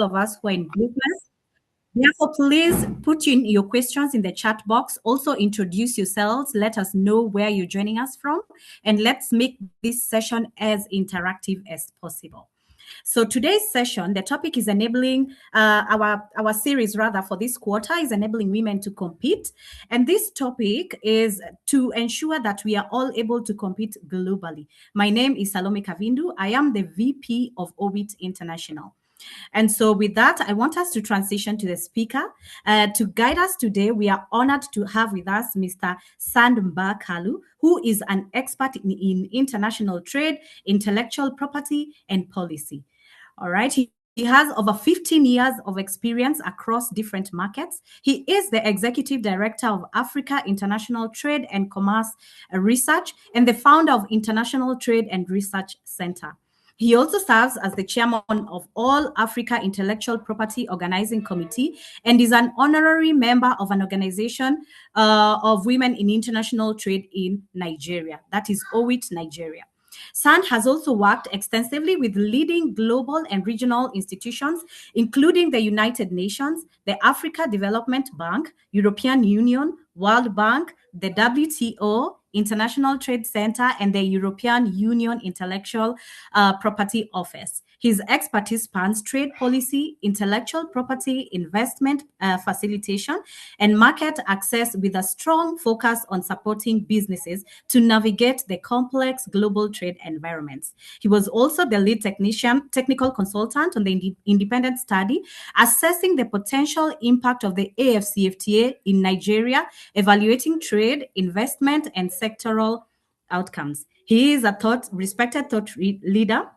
of us who are in Blue Plus. Therefore, please put in your questions in the chat box. Also, introduce yourselves. Let us know where you're joining us from, and let's make this session as interactive as possible. So today's session, the topic is enabling our series rather for this quarter is enabling women to compete, and this topic is to ensure that we are all able to compete globally. My name is Salome Kavindu. I am the VP of OWIT International. And so, with that, I want us to transition to the speaker. To guide us today, we are honored to have with us Mr. Sandmba Kalu, who is an expert in international trade, intellectual property, and policy. All right. He has over 15 years of experience across different markets. He is the executive director of Africa International Trade and Commerce Research and the founder of International Trade and Research Center. He also serves as the chairman of All Africa Intellectual Property Organizing Committee and is an honorary member of an organization of women in international trade in Nigeria. That is OWIT Nigeria. Sand has also worked extensively with leading global and regional institutions, including the United Nations, the Africa Development Bank, European Union, World Bank, the WTO, International Trade Center, and the European Union Intellectual Property Office. His expertise spans trade policy, intellectual property, investment facilitation, and market access with a strong focus on supporting businesses to navigate the complex global trade environments. He was also the lead technical consultant on the independent study assessing the potential impact of the AFCFTA in Nigeria, evaluating trade, investment, and sectoral outcomes. He is a respected thought leader,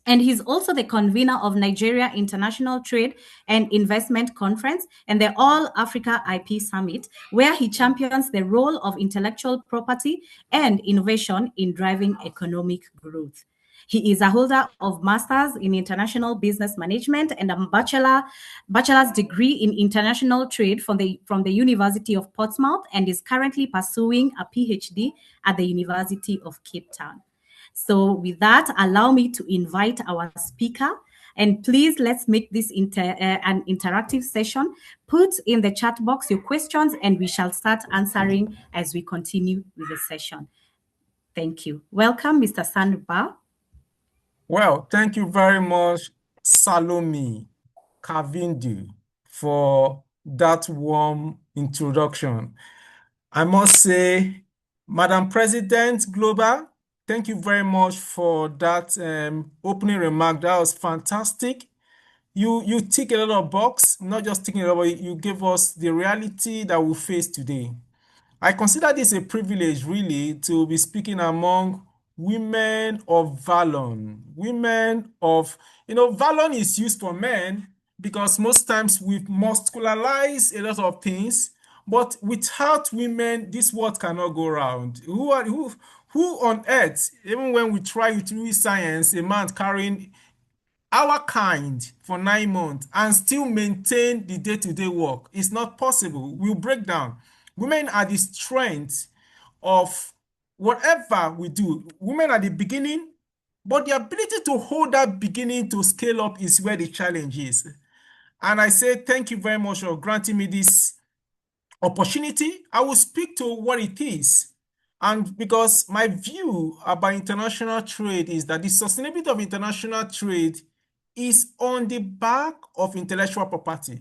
and he's also the convener of Nigeria International Trade and Investment Conference and the All Africa IP Summit, where he champions the role of intellectual property and innovation in driving economic growth. He is a holder of Masters in International Business Management and a bachelor's degree in International Trade from the University of Portsmouth, and is currently pursuing a PhD at the University of Cape Town. So with that, allow me to invite our speaker. And please, let's make this an interactive session. Put in the chat box your questions, and we shall start answering as we continue with the session. Thank you. Welcome, Mr. Sandmba. Well, thank you very much, Salome Kavindu, for that warm introduction. I must say, Madam President Global, thank you very much for that opening remark. That was fantastic. You tick a lot of box, not just ticking a lot, but you gave us the reality that we face today. I consider this a privilege, really, to be speaking among women of valor. Women of, valor is used for men because most times we muscularize a lot of things, but without women, this world cannot go round. Who on earth, even when we try to use science, a man carrying our kind for 9 months and still maintain the day-to-day work? It's not possible. We'll break down. Women are the strength of whatever we do. Women are the beginning, but the ability to hold that beginning to scale up is where the challenge is. And I say thank you very much for granting me this opportunity. I will speak to what it is. And because my view about international trade is that the sustainability of international trade is on the back of intellectual property.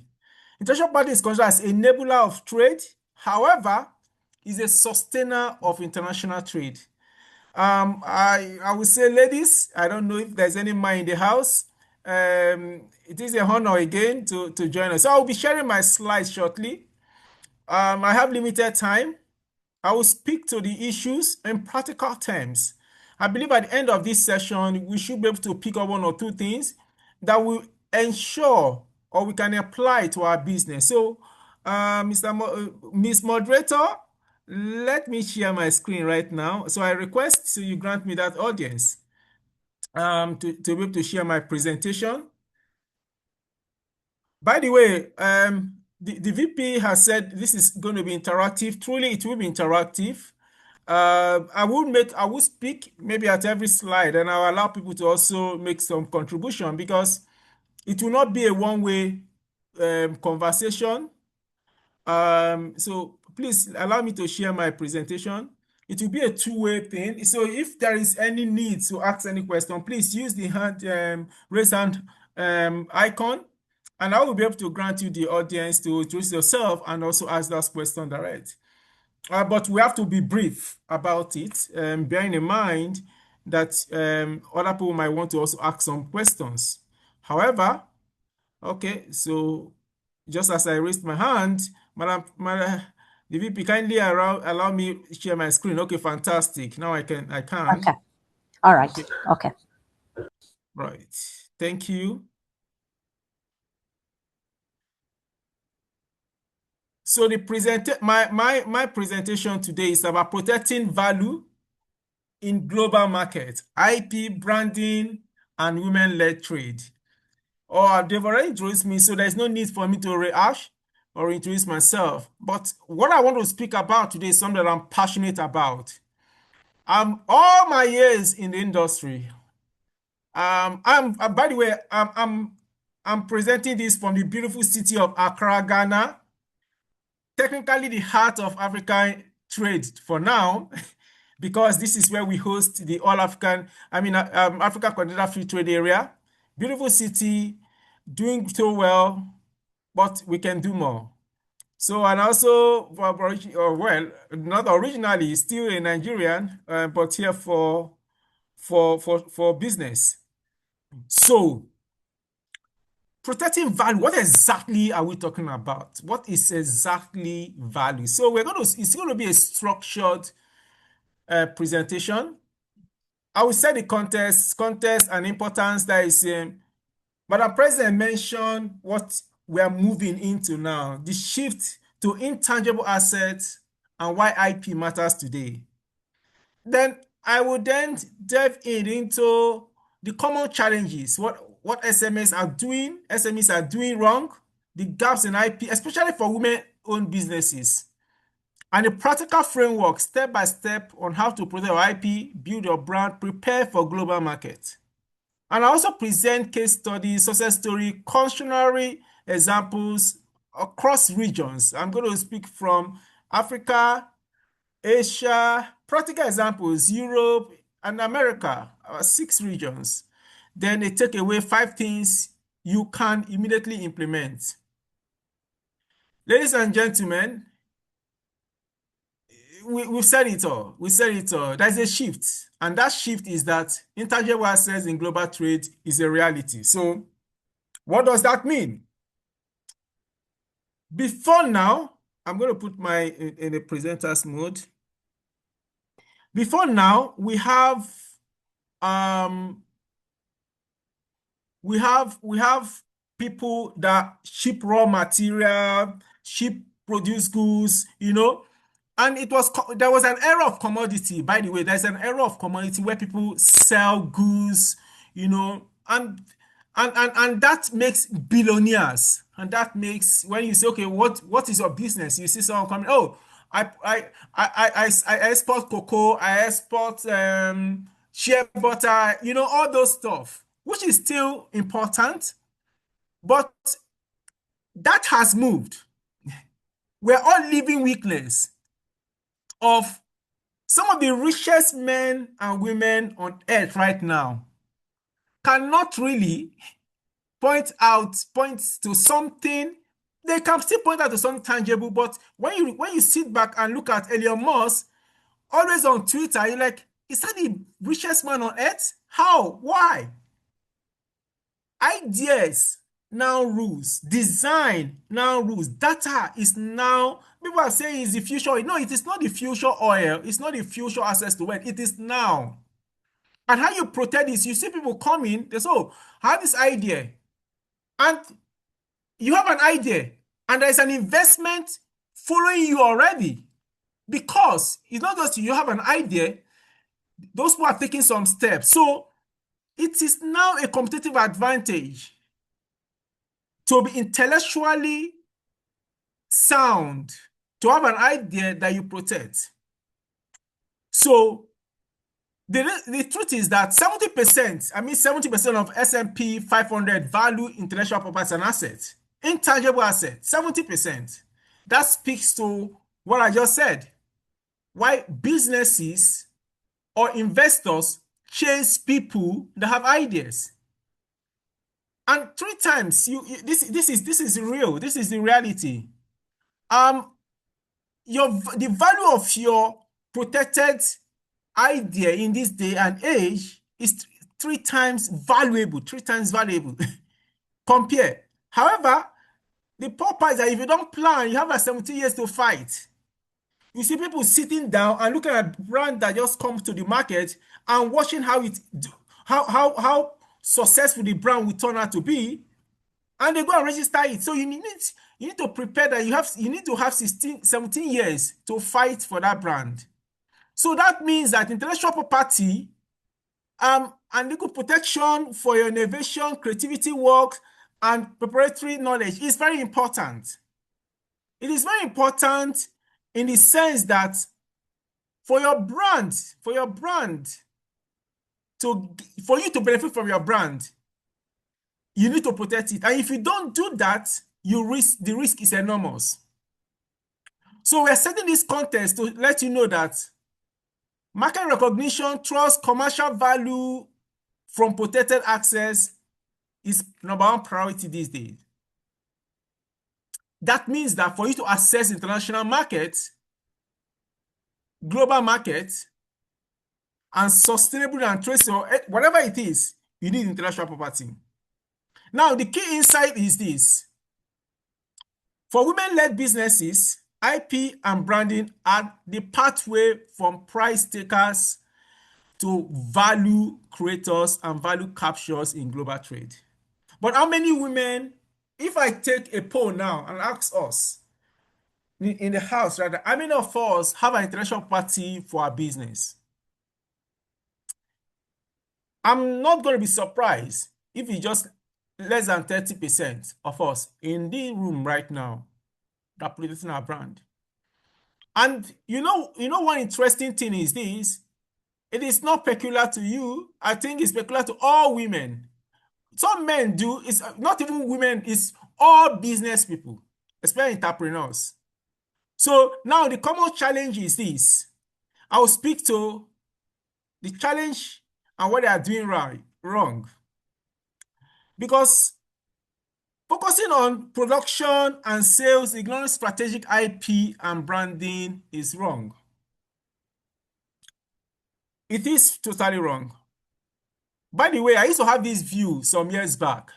Intellectual property is considered as an enabler of trade. However, is a sustainer of international trade. I would say, ladies, I don't know if there's any man in the house. It is a honor again to join us. So I'll be sharing my slides shortly. I have limited time. I will speak to the issues in practical terms. I believe at the end of this session, we should be able to pick up one or two things that will ensure or we can apply to our business. So, Miss Moderator, let me share my screen right now. So I request so you grant me that audience to be able to share my presentation. By the way, the VP has said this is going to be interactive. Truly, it will be interactive. I will speak maybe at every slide, and I'll allow people to also make some contribution, because It will not be a one-way conversation. So please allow me to share my presentation. It will be a two-way thing. So if there is any need to ask any question, please use the raise hand icon, and I will be able to grant you the audience to introduce yourself and also ask that question direct. But we have to be brief about it, bearing in mind that other people might want to also ask some questions. However, okay, so just as I raised my hand, Madam, the VP, kindly allow me share my screen. Okay, fantastic. Now I can. Okay. All right. Okay. Right. Thank you. So my presentation today is about protecting value in global markets, IP branding, and women-led trade. Or they've already introduced me, so there's no need for me to rehash or introduce myself. But what I want to speak about today is something that I'm passionate about. All my years in the industry. By the way, I'm presenting this from the beautiful city of Accra, Ghana. Technically, the heart of African trade for now, because this is where we host the African Continental Free Trade Area. Beautiful city, doing so well, but we can do more. So, and also, well, not originally, still a Nigerian, but here for business. So, protecting value, what exactly are we talking about? What is exactly value? So, it's going to be a structured presentation. I will set the context and importance that is Madam President mentioned what we are moving into now, the shift to intangible assets and why IP matters today. Then I will then delve into the common challenges, what SMEs are doing wrong, the gaps in IP, especially for women-owned businesses, and the practical framework, step by step, on how to protect your IP, build your brand, prepare for global market. And I also present case studies, success story, cautionary examples across regions. I'm going to speak from Africa, Asia, practical examples, Europe, and America, 6 regions. Then they take away 5 things you can immediately implement. Ladies and gentlemen, we've said it all. We said it all. There's a shift. And that shift is that intangible assets in global trade is a reality. So what does that mean? Before now, I'm going to put in a presenter's mode. Before now, we have people that ship raw material, ship produce goods, and there was an era of commodity. By the way, there's an era of commodity where people sell goods, and that makes billionaires. And that makes, when you say, okay, what is your business? You see someone coming, oh, I export cocoa, I export shea butter, all those stuff, which is still important, but that has moved. We're all living witness of some of the richest men and women on earth right now cannot really point to something. They can still point out to something tangible, but when you sit back and look at Elon Musk, always on Twitter, you're like, is that the richest man on earth? How? Why? Ideas now rules. Design now rules. Data is now, people are saying it's the future. No, it is not the future oil. It's not the future access to wealth. It is now. And how you protect this, you see people coming, they say, oh, I have this idea. And you have an idea, and there's an investment following you already. Because it's not just you have an idea, those who are taking some steps. So it is now a competitive advantage to be intellectually sound, to have an idea that you protect. So the truth is that 70%, I mean 70% of S&P 500 value intellectual property and assets, intangible assets, 70%. That speaks to what I just said. Why businesses or investors chase people that have ideas. And 3 times, this is real. This is the reality. The value of your protected idea in this day and age is 3 times valuable. 3 times valuable. Compare. However, the poor part is that if you don't plan, you have like 17 years to fight. You see people sitting down and looking at brand that just comes to the market and watching how successful the brand will turn out to be, and they go and register it. So you need to prepare that you need to have 17 years to fight for that brand. So that means that intellectual property and legal protection for your innovation, creativity work, and preparatory knowledge is very important. It is very important in the sense that for you to benefit from your brand, you need to protect it. And if you don't do that, the risk is enormous. So we're setting this context to let you know that market recognition, trust, commercial value from protected access is #1 priority these days. That means that for you to access international markets, global markets, and sustainable and traceable, whatever it is, you need intellectual property. Now, the key insight is this. For women-led businesses, IP and branding are the pathway from price takers to value creators and value captures in global trade. But how many women, if I take a poll now and ask us in the house, rather, how many of us have an intellectual property for our business? I'm not going to be surprised if it's just less than 30% of us in the room right now that protecting our brand. And you know one interesting thing is this. It is not peculiar to you. I think it's peculiar to all women. Some men do. It's not even women. It's all business people, especially entrepreneurs. So now the common challenge is this. I will speak to the challenge and what they are doing wrong. Because focusing on production and sales, ignoring strategic IP and branding is wrong. It is totally wrong. By the way, I used to have this view some years back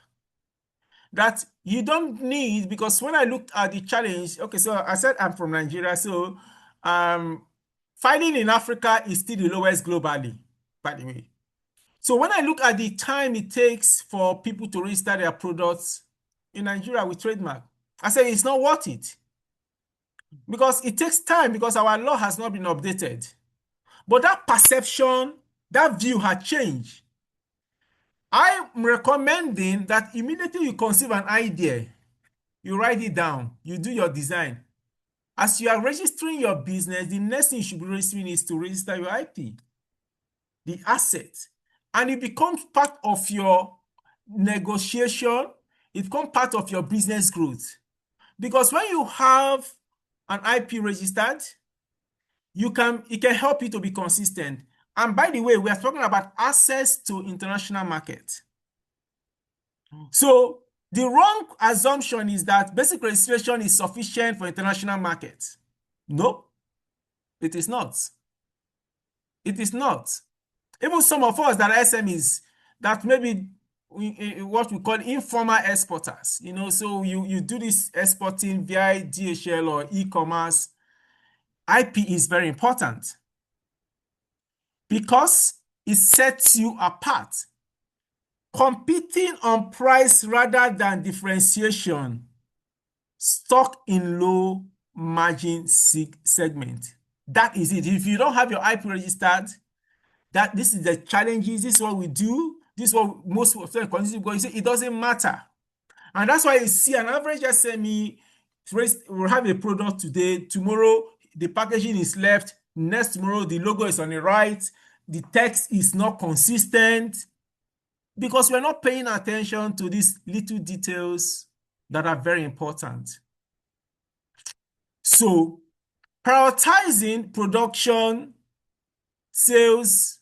that you don't need, because when I looked at the challenge, okay, so I said I'm from Nigeria, so filing in Africa is still the lowest globally, by the way. So when I look at the time it takes for people to register their products in Nigeria with trademark, I said it's not worth it. Because it takes time, because our law has not been updated. But that perception, that view had changed. I'm recommending that immediately you conceive an idea, you write it down, you do your design. As you are registering your business, the next thing you should be registering is to register your IP, the asset. And it becomes part of your negotiation. It becomes part of your business growth. Because when you have an IP registered, it can help you to be consistent. And by the way, we are talking about access to international market. So the wrong assumption is that basic registration is sufficient for international markets. No, it is not. It is not. Even some of us that are SMEs, that maybe what we call informal exporters, so you do this exporting via DHL or e-commerce, IP is very important because it sets you apart. Competing on price rather than differentiation, stuck in low margin segment. That is it. If you don't have your IP registered, this is the challenges. This is what we do. This is what most of the consumers go. You say it doesn't matter, and that's why you see an average SME will have a product today. Tomorrow the packaging is left. Next tomorrow the logo is on the right. the text is not consistent, because we're not paying attention to these little details that are very important. So prioritizing production, sales,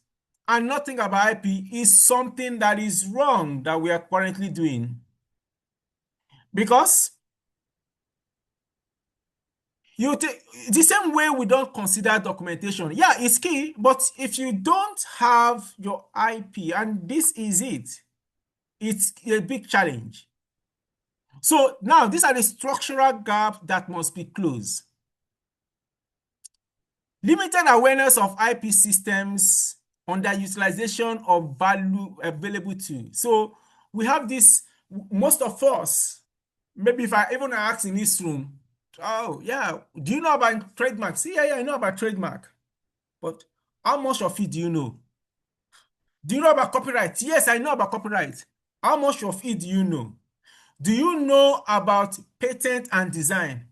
and nothing about IP is something that is wrong that we are currently doing. Because the same way we don't consider documentation. Yeah, it's key, but if you don't have your IP, and this is it, it's a big challenge. So now these are the structural gaps that must be closed. Limited awareness of IP systems, underutilization of value available to. So we have this, most of us, maybe if I even ask in this room, oh yeah, do you know about trademarks? Yeah, I know about trademark. But how much of it do you know? Do you know about copyright? Yes, I know about copyright. How much of it do you know? Do you know about patent and design?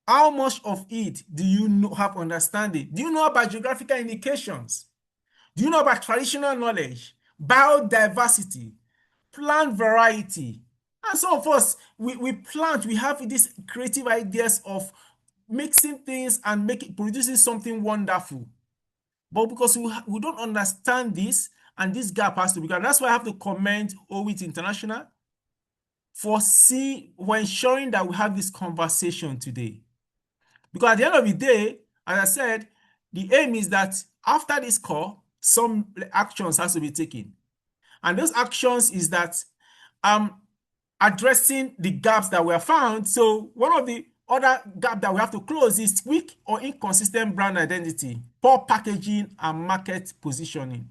How much of it do you know, have understanding? Do you know about geographical indications? Do you know about traditional knowledge, biodiversity, plant variety? And some of us, we plant, we have these creative ideas of mixing things and producing something wonderful. But because we don't understand this, and this gap has to be gone. That's why I have to commend OWIT International for ensuring that we have this conversation today. Because at the end of the day, as I said, the aim is that after this call, some actions has to be taken. And those actions is that addressing the gaps that were found. So one of the other gap that we have to close is weak or inconsistent brand identity, poor packaging, and market positioning.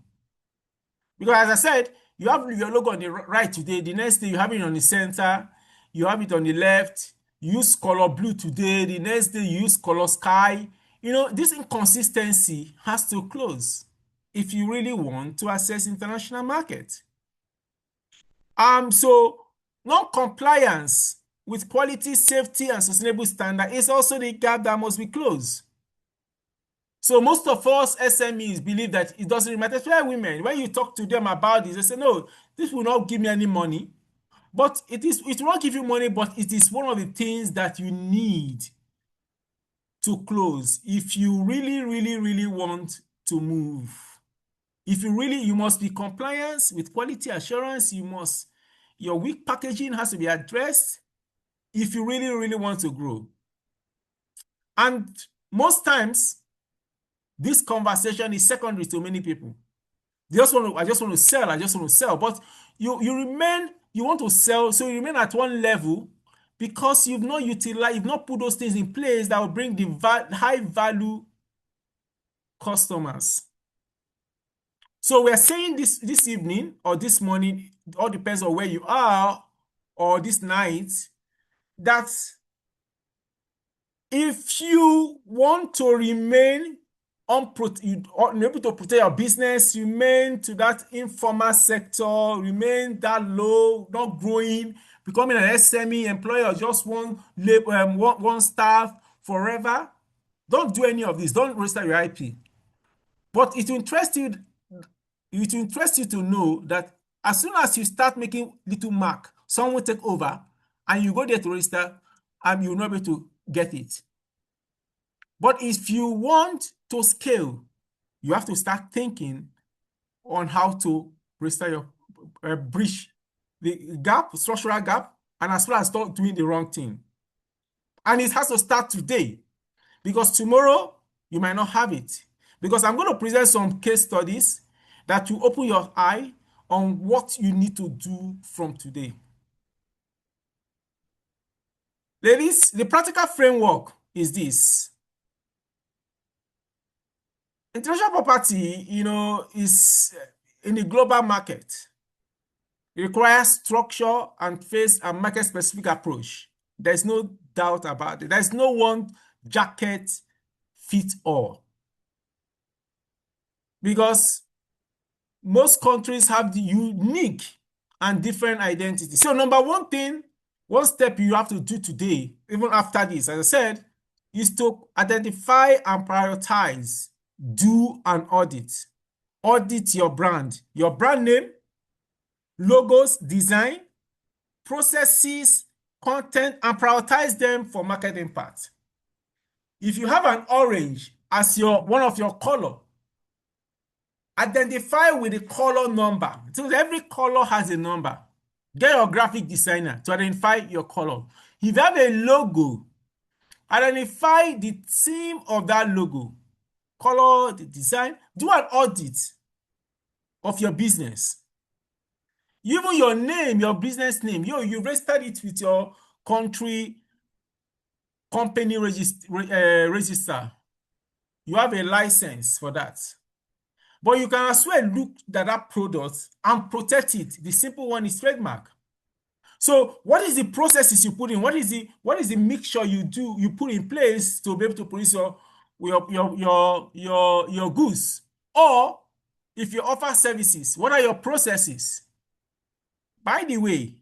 Because as I said, you have your logo on the right today, the next day you have it on the center, you have it on the left, you use color blue today, the next day you use color sky. You know, this inconsistency has to close if you really want to access international market. So non-compliance with quality, safety, and sustainable standard is also the gap that must be closed. So most of us SMEs believe that it doesn't matter. Especially women, when you talk to them about this, they say, no, this will not give me any money. But it will not give you money, but it is one of the things that you need to close if you really, really, really want to move. If you must be compliant with quality assurance, your weak packaging has to be addressed if you really, really want to grow. And most times, this conversation is secondary to many people. I just want to sell. But you want to sell, so you remain at one level because you've not put those things in place that will bring the high value customers. So we're saying this evening or this morning, it all depends on where you are, or this night, that if you want to remain able to protect your business, remain to that informal sector, remain that low, not growing, becoming an SME employer, just one staff forever, don't do any of this. Don't register your IP. But it will interest you to know that as soon as you start making little mark, someone will take over and you go there to register and you'll not be able to get it. But if you want to scale, you have to start thinking on how to register your bridge the gap, structural gap, and as well as start doing the wrong thing. And it has to start today, because tomorrow you might not have it. Because I'm going to present some case studies that will open your eye on what you need to do from today. Ladies, the practical framework is this. Intellectual property, is in the global market. It requires structure and face a market-specific approach. There's no doubt about it. There's no one jacket fit all. Because most countries have the unique and different identity. So one step you have to do today, even after this, as I said, is to identify and prioritize, do an audit. audit your brand name, logos, design, processes, content, and prioritize them for market impact. If you have an orange as one of your color, identify with the color number. So every color has a number. Get your graphic designer to identify your color. If you have a logo, identify the theme of that logo, color, the design. Do an audit of your business. Even your name, your business name, you registered it with your company register. You have a license for that. But you can as well look at that product and protect it. The simple one is trademark. So what is the processes you put in? What is the mixture you put in place to be able to produce your goods? Or if you offer services, what are your processes? By the way,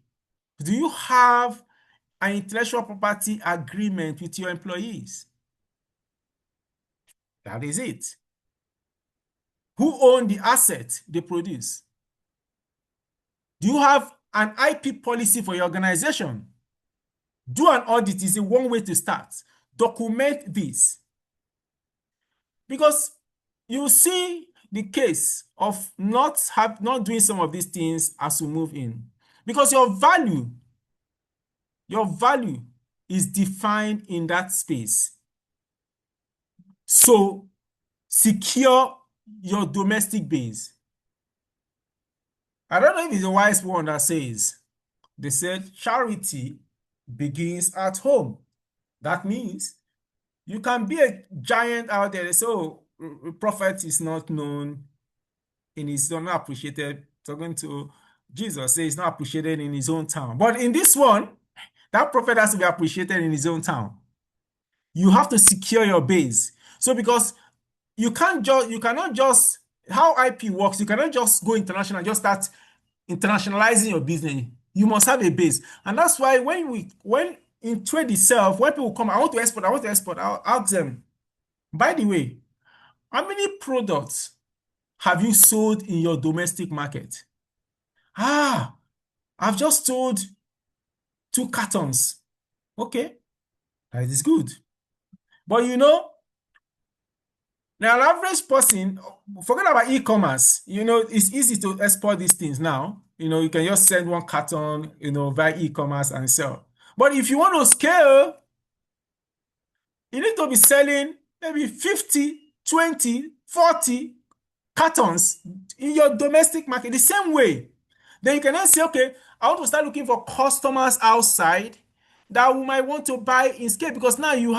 do you have an intellectual property agreement with your employees? That is it. Who own the asset they produce? Do you have an IP policy for your organization? Do an audit is one way to start. Document this. Because you see the case of not doing some of these things as you move in. Because your value is defined in that space. So secure your domestic base. I don't know if it's a wise one that says, they said charity begins at home. That means you can be a giant out there. So prophet is not known in his own, not appreciated. Talking to Jesus, says he's not appreciated in his own town. But in this one, that prophet has to be appreciated in his own town. You have to secure your base. So because you cannot just, how IP works, you cannot just go international and just start internationalizing your business. You must have a base. And that's why when in trade itself, when people come, I want to export, I'll ask them, by the way, how many products have you sold in your domestic market? I've just sold 2 cartons. Okay, that is good. But now, an average person, forget about e-commerce. It's easy to export these things now. You can just send 1 carton, via e-commerce and sell. But if you want to scale, you need to be selling maybe 50, 20, 40 cartons in your domestic market the same way. Then you can then say, okay, I want to start looking for customers outside that we might want to buy in scale, because now you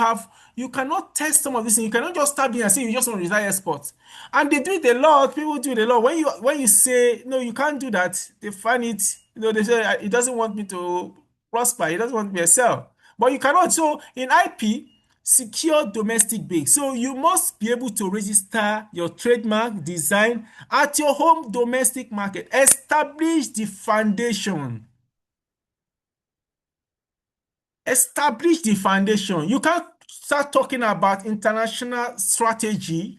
cannot test some of this thing. You cannot just start being and say you just want to reside exports. And they do it a lot. People do it a lot. When you say no, you can't do that, they find it, they say it doesn't want me to prosper, it doesn't want me to sell. But you cannot. So in IP, secure domestic base. So you must be able to register your trademark design at your home domestic market. Establish the foundation. Establish the foundation. You can't start talking about international strategy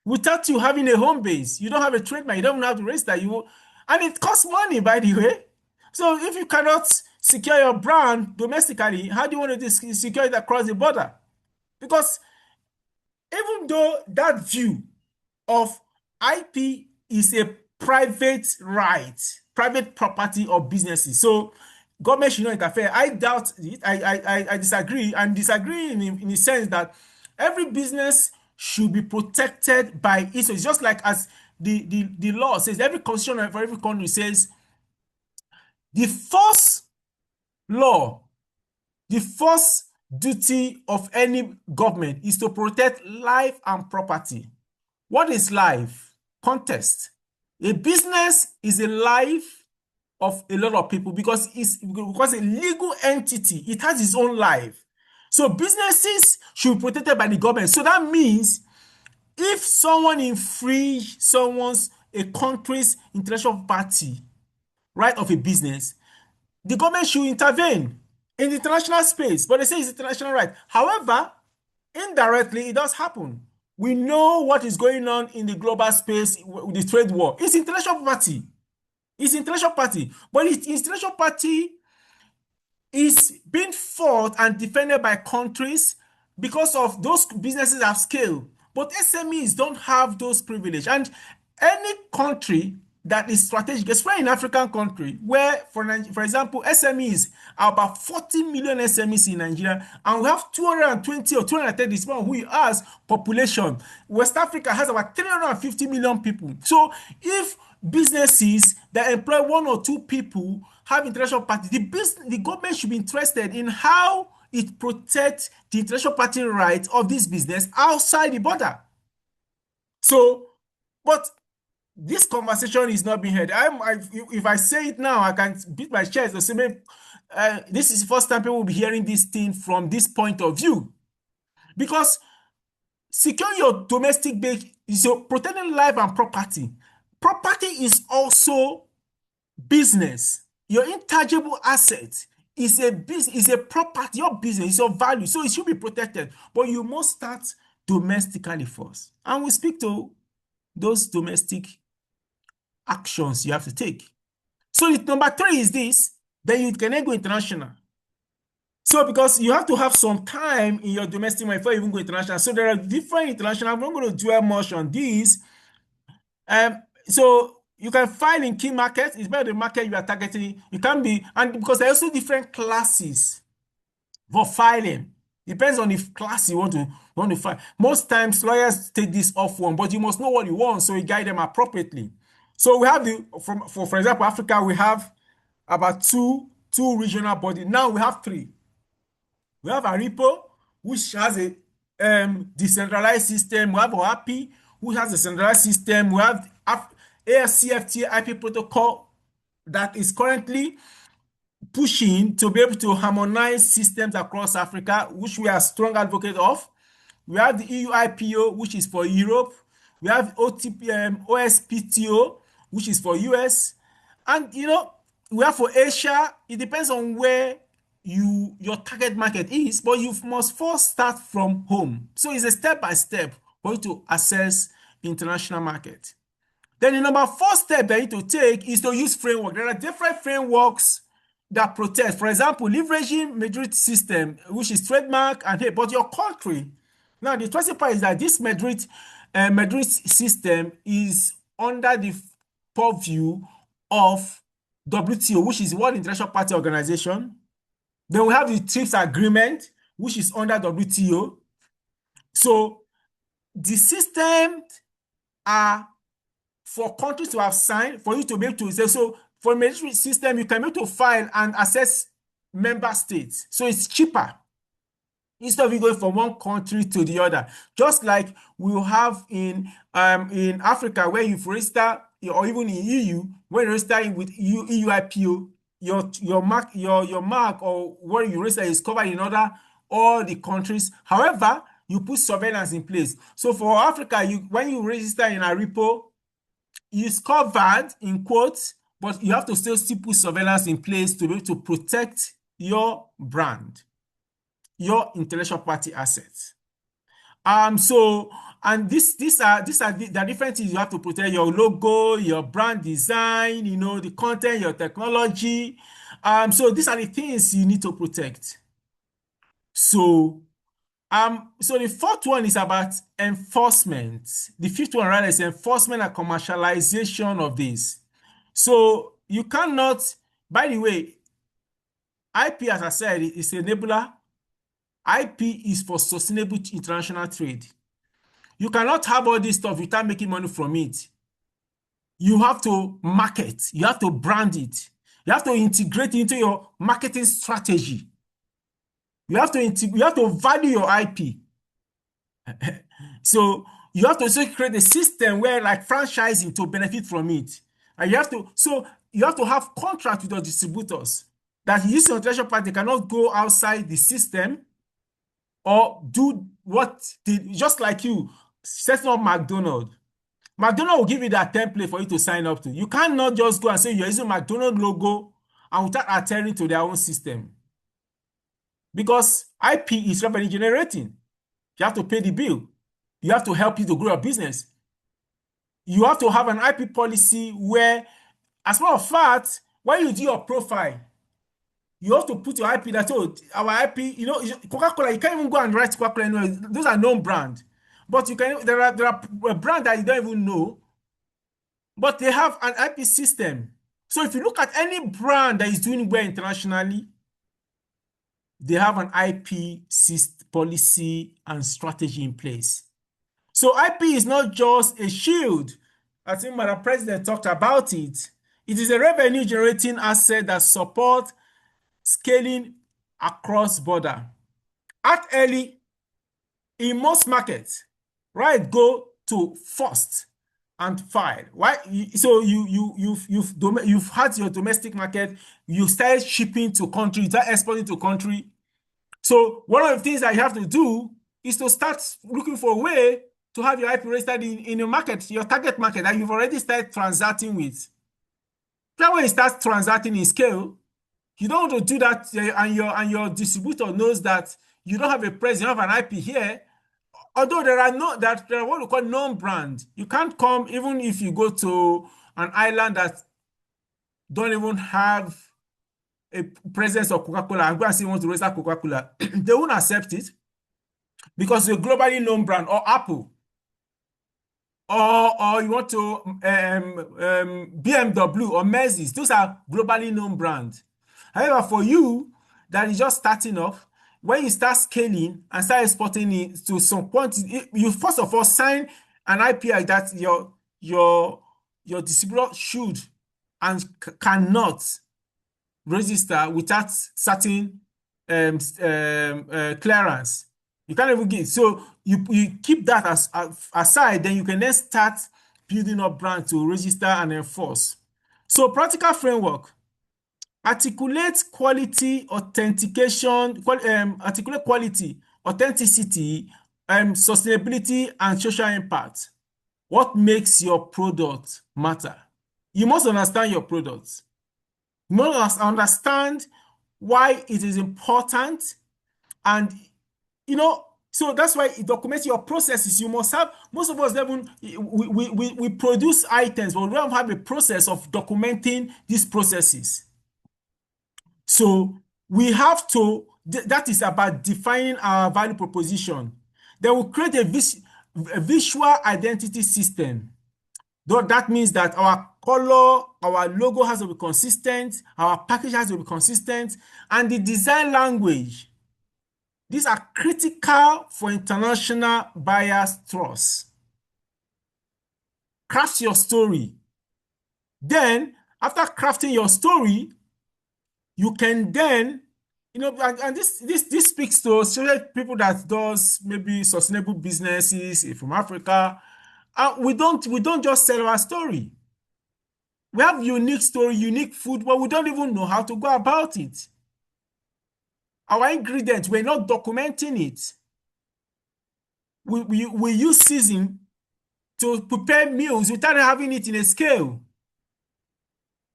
without you having a home base. You don't have a trademark. You don't have to register. And it costs money, by the way. So if you cannot secure your brand domestically, how do you want to secure it across the border? Because even though that view of IP is a private right, private property of businesses, so government should not interfere, I doubt it. I disagree, and disagree in the sense that every business should be protected by it. So it's just like as the law says, every constitution for every country says the first law, the first duty of any government is to protect life and property. What is life? Context. A business is a life of a lot of people because a legal entity, it has its own life. So businesses should be protected by the government. So that means if someone infringe a country's intellectual property right of a business, the government should intervene in the international space. But they say it's international right. However, indirectly, it does happen. We know what is going on in the global space with the trade war. It's intellectual property. It's intellectual property. But it's intellectual property is being fought and defended by countries because of those businesses have scale. But SMEs don't have those privileges. And any country that is strategic, especially in African country, where, for example, SMEs are about 40 million SMEs in Nigeria, and we have 220 or 230, depending on who you ask, population. West Africa has about 350 million people. So if businesses that employ one or two people have intellectual property, the government should be interested in how it protects the intellectual property rights of this business outside the border. So, but this conversation is not being heard. If I say it now, I can beat my chest and say, this is the first time people will be hearing this thing from this point of view. Because securing your domestic base is protecting life and property. Property is also business. Your intangible asset is a business, is a property, your business, is your value. So it should be protected. But you must start domestically first. And we speak to those domestic actions you have to take. So number 3 is this, then you can then go international. So because you have to have some time in your domestic market before you even go international. So there are different international. I'm not going to dwell much on these. So you can file in key markets. It's better the market you are targeting. You can be, and because there are also different classes for filing. Depends on the class you want to file. Most times lawyers take this off one, but you must know what you want, so you guide them appropriately. So we have for example, Africa, we have about two regional bodies. Now we have 3. We have ARIPO, which has a decentralized system. We have OAPI, which has a centralized system. We have AFCFTA IP protocol that is currently pushing to be able to harmonize systems across Africa, which we are strong advocates of. We have the EU IPO, which is for Europe. We have OSPTO, which is for US. And, we have for Asia. It depends on where your target market is, but you must first start from home. So it's a step-by-step for you to access international market. Then the number 4 step that you need to take is to use framework. There are different frameworks that protect. For example, leveraging Madrid system, which is trademark, and hey, but your country. Now, the interesting part is that this Madrid system is under the purview of WTO, which is World Intellectual Property Organization. Then we have the TRIPS agreement, which is under WTO. So the systems are for countries to have signed, for you to be able to say, so for a Madrid system, you can be able to file and access member states. So it's cheaper instead of you going from one country to the other. Just like we have in Africa, where you register, or even in EU, when you register with EU IPO, your mark or where you register is covered in all the countries. However, you put surveillance in place. So for Africa, when you register in ARIPO, it's covered in quotes, but you have to still put surveillance in place to be able to protect your brand, your intellectual property assets. And these are the different things you have to protect: your logo, your brand design, the content, your technology. So these are the things you need to protect. So the 4th one is about enforcement. The 5th one, rather, is enforcement and commercialization of this. So you cannot, by the way, IP, as I said, is enabler. IP is for sustainable international trade. You cannot have all this stuff without making money from it. You have to market. You have to brand it. You have to integrate it into your marketing strategy. You have to value your IP. So you have to also create a system where, like, franchising to benefit from it. And you have to have contract with your distributors that use your intellectual property cannot go outside the system or do just like you setting up McDonald's. McDonald's will give you that template for you to sign up to. You cannot just go and say you're using McDonald's logo and without adhering to their own system. Because IP is revenue generating. You have to pay the bill. you have to help you to grow your business. You have to have an IP policy where, as a matter of fact, when you do your profile, you have to put your IP that, oh, our IP, Coca-Cola, you can't even go and write Coca-Cola anyway. Those are known brand. But there are a brand that you don't even know, but they have an IP system. So if you look at any brand that is doing well internationally, they have an IP policy and strategy in place. So IP is not just a shield. I think Madam President talked about it. It is a revenue generating asset that supports scaling across border. Act early in most markets, right? Go to first and file. Why? So you've had your domestic market, you started shipping to country, you start exporting to country. So one of the things that you have to do is to start looking for a way to have your IP registered in your market, your target market that you've already started transacting with. That when you start transacting in scale, you don't want to do that, and your distributor knows that you don't have a presence, you have an IP here. Although there are what we call non-brand. You can't come even if you go to an island that don't even have a presence of Coca-Cola and go and say you want to register Coca-Cola. They won't accept it because it's a globally known brand, or Apple, or you want to BMW or Mercedes. Those are globally known brands. However, for you that is just starting off, when you start scaling and start exporting it to some quantity, you first of all sign an IPI that your distributor should and cannot register without certain clearance. You can't even get. So you keep that aside, then you can then start building up brand to register and enforce. So practical framework. Articulate quality, authentication, articulate quality, authenticity, sustainability, and social impact. What makes your product matter? You must understand your product. You must understand why it is important, and so that's why it documents your processes. You must have, most of us we produce items, but we don't have a process of documenting these processes. So we have to, that is about defining our value proposition. Then we'll create a visual identity system. That means that our color, our logo has to be consistent, our package has to be consistent, and the design language. These are critical for international buyers' trust. Craft your story. Then, after crafting your story, you can then, and this speaks to people that does maybe sustainable businesses from Africa. We don't just sell our story. We have unique story, unique food, but we don't even know how to go about it. Our ingredients, we're not documenting it. We use season to prepare meals without having it in a scale.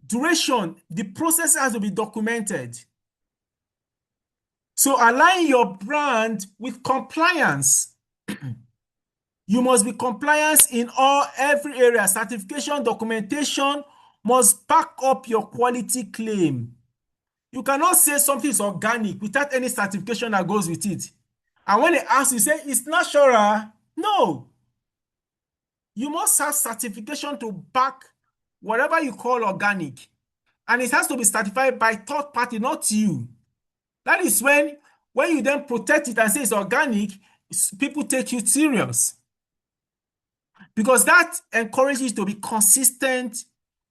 Duration, the process has to be documented. So align your brand with compliance. You must be compliant in every area. Certification, documentation must back up your quality claim. You cannot say something is organic without any certification that goes with it. And when they ask you, say it's natural. No. You must have certification to back whatever you call organic. And it has to be certified by third party, not you. That is when you then protect it and say it's organic, people take you serious. Because that encourages you to be consistent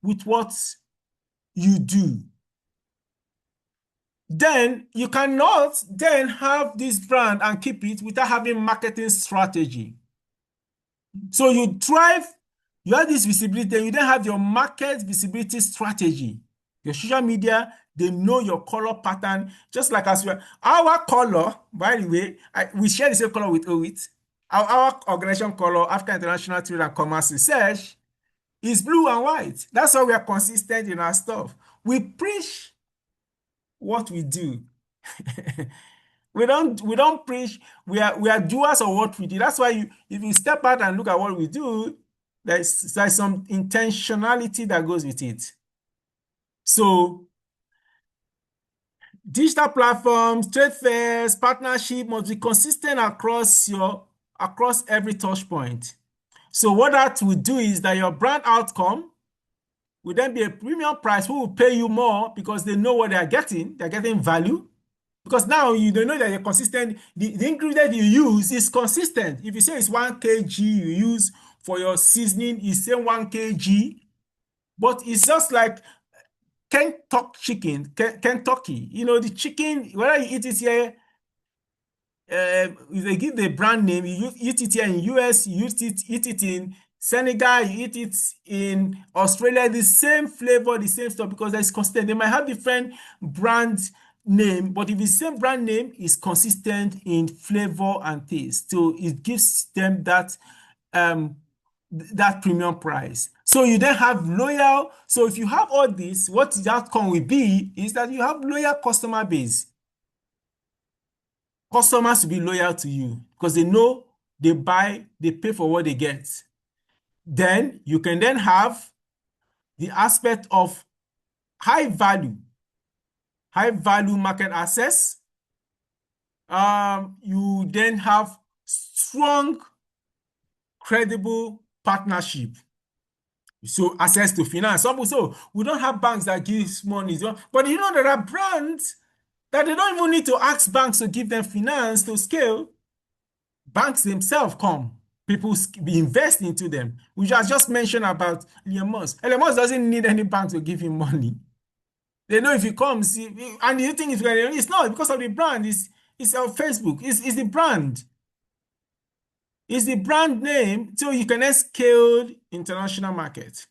with what you do. Then you cannot then have this brand and keep it without having marketing strategy. So you have this visibility, then you then have your market visibility strategy. Your social media, they know your color pattern, just like as well. Our color, by the way, we share the same color with OIT. Our organization color, African International Trade and Commerce Research, is blue and white. That's why we are consistent in our stuff. We preach what we do. we don't preach. We are doers of what we do. That's why if you step out and look at what we do, there's some intentionality that goes with it. So digital platforms, trade fairs, partnership must be consistent across every touch point. So what that will do is that your brand outcome will then be a premium price who will pay you more because they know what they are getting. They're getting value. Because now you don't know that you're consistent. The ingredient you use is consistent. If you say it's 1 kg you use for your seasoning, it's say 1 kg, but it's just like Kentucky. The chicken, whether you eat it here, if they give the brand name, you eat it here in US, you eat it in Senegal, you eat it in Australia, the same flavor, the same stuff, because it's consistent. They might have different brand name, but if the same brand name is consistent in flavor and taste, so it gives them that premium price. So you then have loyal. So if you have all this, what the outcome will be is that you have loyal customer base. Customers will be loyal to you because they know they buy, they pay for what they get. Then you can then have the aspect of high value market access. You then have strong, credible partnership. So access to finance. Some people say, we don't have banks that give money. But there are brands that they don't even need to ask banks to give them finance to scale. Banks themselves come. People invest into them. We just mentioned about Elon Musk. Elon Musk doesn't need any bank to give him money. They know if he comes, and you think it's not because of the brand. It's on Facebook. It's the brand. It's the brand name, so you can scale international market.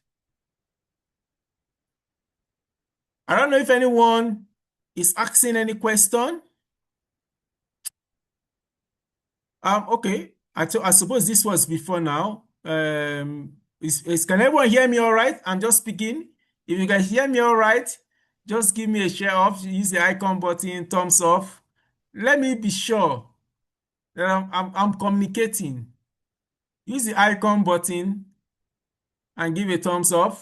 I don't know if anyone is asking any question. Okay. I suppose this was before now. Can everyone hear me all right? I'm just speaking. If you can hear me all right, just give me a share off. Use the icon button, thumbs up. Let me be sure that I'm communicating. Use the icon button and give a thumbs up.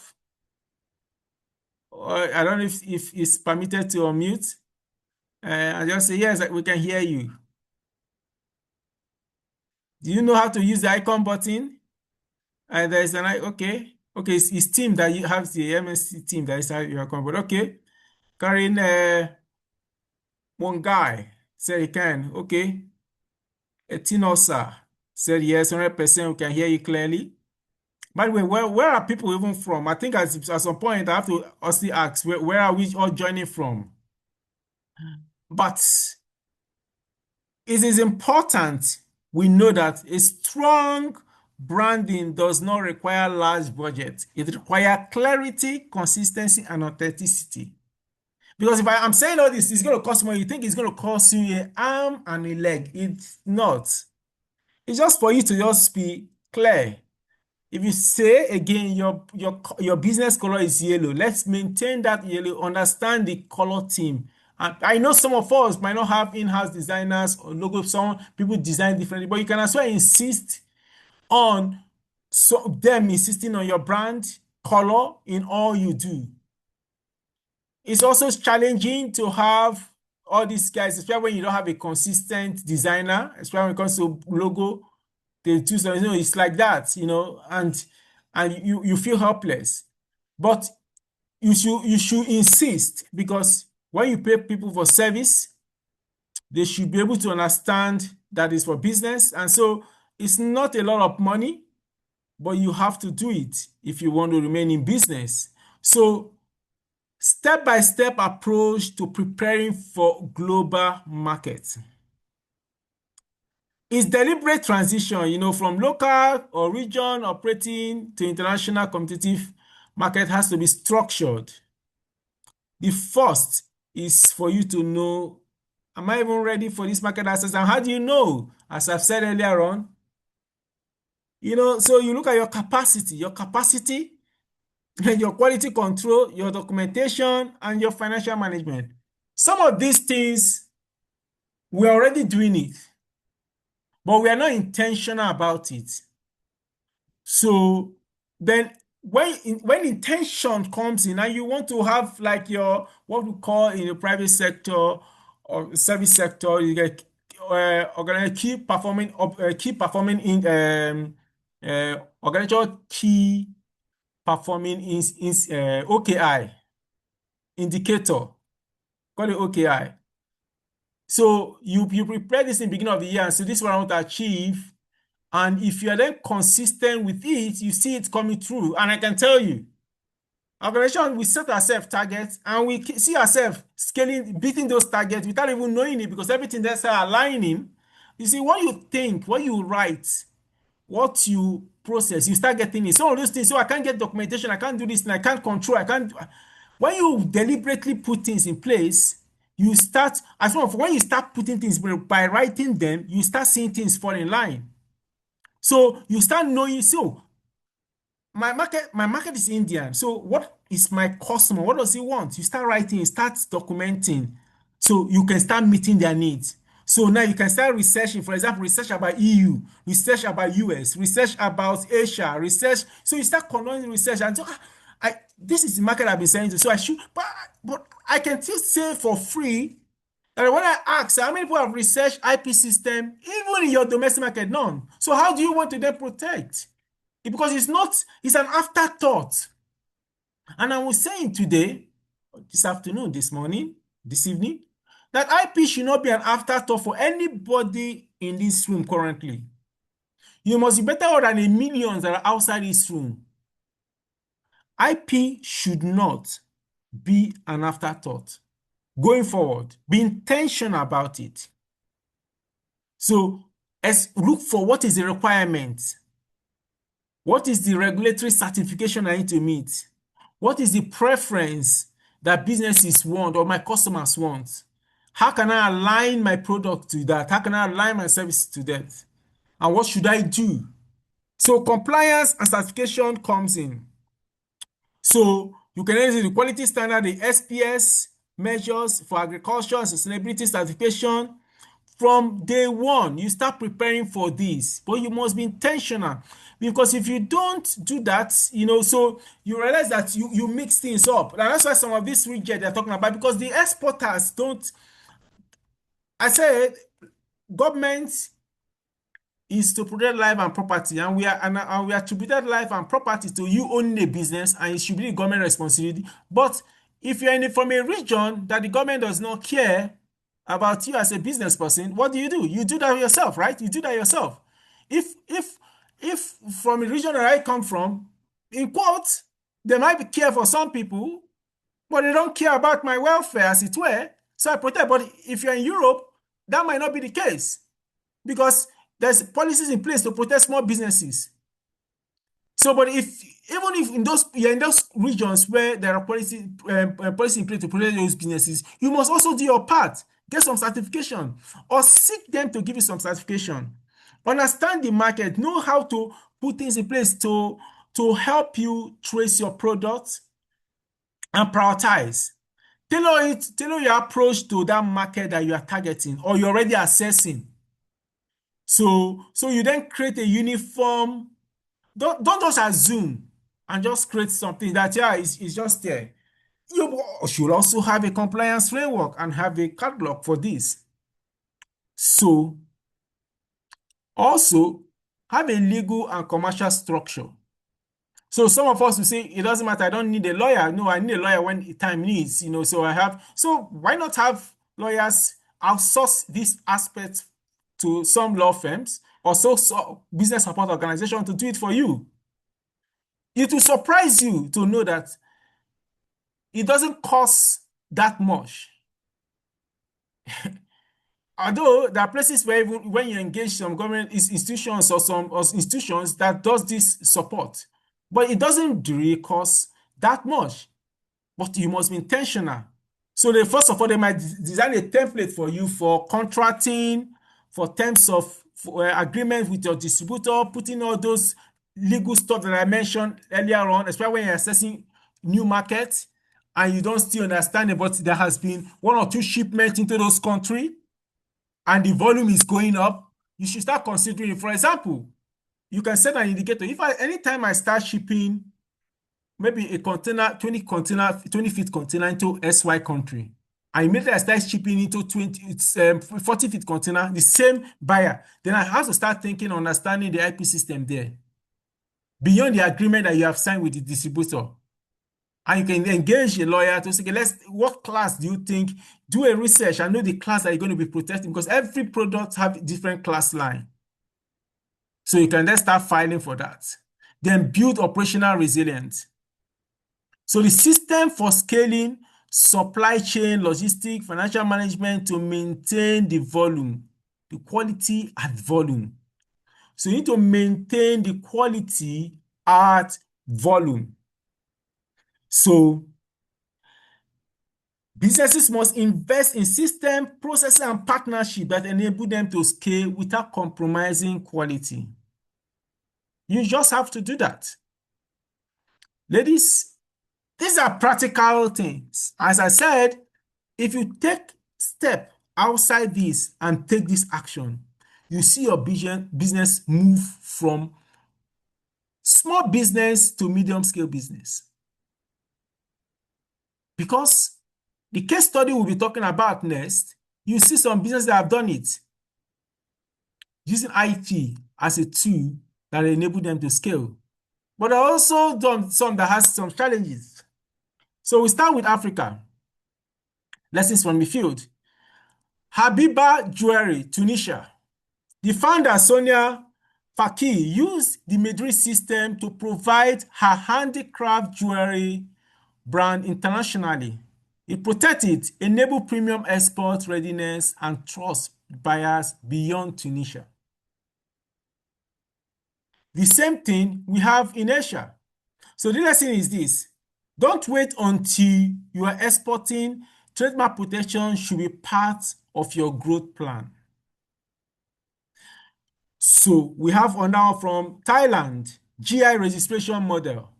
I don't know if it's permitted to unmute. I just say, yes, we can hear you. Do you know how to use the icon button? There's an okay. It's team that you have the MSC team that is your icon button. Okay. Karin one guy said he can. Okay. Etinosa said yes, 100% we can hear you clearly. By the way, where are people even from? I think at some point I have to also ask where are we all joining from? But it is important we know that a strong branding does not require large budget. It requires clarity, consistency, and authenticity. Because if I'm saying all this, it's going to cost money. You think it's going to cost you an arm and a leg. It's not. It's just for you to just be clear. If you say again, your business color is yellow, let's maintain that yellow, understand the color theme. And I know some of us might not have in-house designers or logo, some people design differently, but you can as well insist on them insisting on your brand color in all you do. It's also challenging to have all these guys, especially when you don't have a consistent designer, especially when it comes to logo. They do something, it's like that, and you feel helpless. But you should insist, because when you pay people for service, they should be able to understand that it's for business. And so it's not a lot of money, but you have to do it if you want to remain in business. So step-by-step approach to preparing for global markets. It's deliberate transition, from local or region operating to international competitive market has to be structured. The first is for you to know, am I even ready for this market access? And how do you know? As I've said earlier on, so you look at your capacity, your quality control, your documentation, and your financial management. Some of these things we're already doing it, but we are not intentional about it. So then when intention comes in and you want to have like your what we call in the private sector or service sector, you get keep performing in organizational key performing in OKI indicator, call it OKI. So you prepare this in the beginning of the year and say this is what I want to achieve. And if you're then consistent with it, you see it coming through. And I can tell you, organization, we set ourselves targets and we see ourselves scaling, beating those targets without even knowing it because everything that's aligning. You see, what you think, what you write, what you process, you start getting it. Some of those things, so I can't get documentation, I can't do this, and I can't control, I can't. When you deliberately put things in place, you start, as well, when you start putting things by writing them, you start seeing things fall in line. So you start knowing, so my market is Indian. So what is my customer? What does he want? You start writing, you start documenting, so you can start meeting their needs. So now you can start researching, for example, research about EU, research about US, research about Asia, research. So you start conducting research and so this is the market I've been selling to. So I should, but I can still say for free. And when I ask how many people have researched IP system, even in your domestic market, none. So how do you want to then protect? Because it's an afterthought. And I was saying today, this afternoon, this morning, this evening, that IP should not be an afterthought for anybody in this room currently. You must be better than the millions that are outside this room. IP should not be an afterthought. Going forward, be intentional about it. So look for what is the requirement. What is the regulatory certification I need to meet? What is the preference that businesses want or my customers want? How can I align my product to that? How can I align my service to that? And what should I do? So compliance and certification comes in. So you can use the quality standard, the SPS measures for agriculture and sustainability certification. From day one, you start preparing for this, but you must be intentional because if you don't do that, so you realize that you mix things up. And that's why some of this reject they're talking about because the exporters don't. I said, government is to protect life and property, and we are to protect life and property to you owning a business, and it should be the government responsibility. But if you're from a region that the government does not care about you as a business person, what do? You do that yourself, right? You do that yourself. If from a region that I come from, in quotes, they might care for some people, but they don't care about my welfare, as it were. So I protect. But if you're in Europe, that might not be the case because there's policies in place to protect small businesses. So, but even if you're in those regions where there are policy in place to protect those businesses, you must also do your part. Get some certification or seek them to give you some certification. Understand the market, know how to put things in place to help you trace your products and prioritize. Tailor your approach to that market that you are targeting or you're already assessing. So you then create a uniform. Don't just assume and just create something that it's just there. You should also have a compliance framework and have a catalog for this. So also have a legal and commercial structure. So some of us will say it doesn't matter, I don't need a lawyer. No, I need a lawyer when time needs, so why not have lawyers outsource this aspect to some law firms or so business support organization to do it for you? It will surprise you to know that it doesn't cost that much. Although there are places where even when you engage some government institutions or some institutions that does this support, but it doesn't really cost that much. But you must be intentional. So first of all, they might design a template for you for contracting, for terms of agreement with your distributor, putting all those legal stuff that I mentioned earlier on, especially when you're assessing new markets and you don't still understand it, but there has been 1 or 2 shipments into those countries. and the volume is going up, you should start considering it. For example, you can set an indicator. If anytime I start shipping maybe a container, 20 feet container into SY country, and immediately I start shipping into 40 feet container, the same buyer, then I have to start thinking, understanding the IP system there, beyond the agreement that you have signed with the distributor. And you can engage a lawyer to say, okay, what class do you think? Do a research and know the class that you're going to be protecting, because every product have different class line. So you can then start filing for that. Then build operational resilience. So the system for scaling supply chain, logistics, financial management to maintain the volume, the quality at volume. So you need to maintain the quality at volume. So businesses must invest in system, processes, and partnership that enable them to scale without compromising quality. You just have to do that. Ladies, these are practical things. As I said, if you take step outside this and take this action, you see your business move from small business to medium scale business. Because the case study we'll be talking about next, you see some businesses that have done it using IT as a tool that enable them to scale. But I also done some that has some challenges. So we start with Africa. Lessons from the field. Habiba Jewelry, Tunisia. The founder, Sonia Fakir, used the Medri system to provide her handicraft jewelry brand internationally. It protected, enabled premium export readiness, and trust buyers beyond Tunisia. The same thing we have in Asia. So the lesson is this: don't wait until you are exporting. Trademark protection should be part of your growth plan. So we have another from Thailand, GI registration model.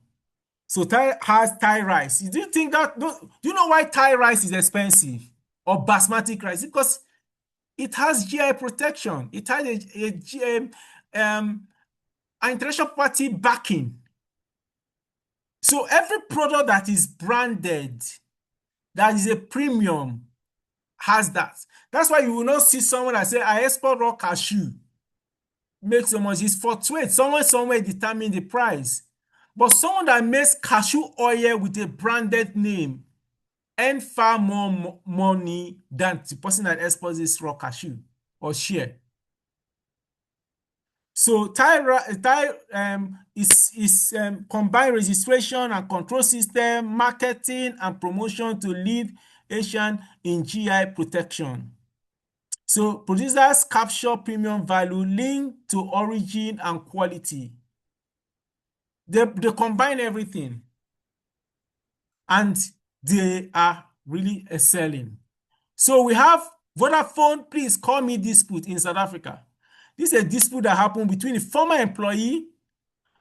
So Thai has Thai rice. Do you think that, do you know why Thai rice is expensive or basmati rice? Because it has GI protection. It has an intellectual property backing. So every product that is branded, that is a premium, has that. That's why you will not see someone that say, I export raw cashew, make so much. It's fluctuate. Someone somewhere determine the price. But someone that makes cashew oil with a branded name earn far more money than the person that exports this raw cashew or share. So Thai is combined registration and control system, marketing and promotion to lead Asian in GI protection. So producers capture premium value linked to origin and quality. They combine everything, and they are really excelling. So we have Vodafone, please call me dispute in South Africa. This is a dispute that happened between the former employee,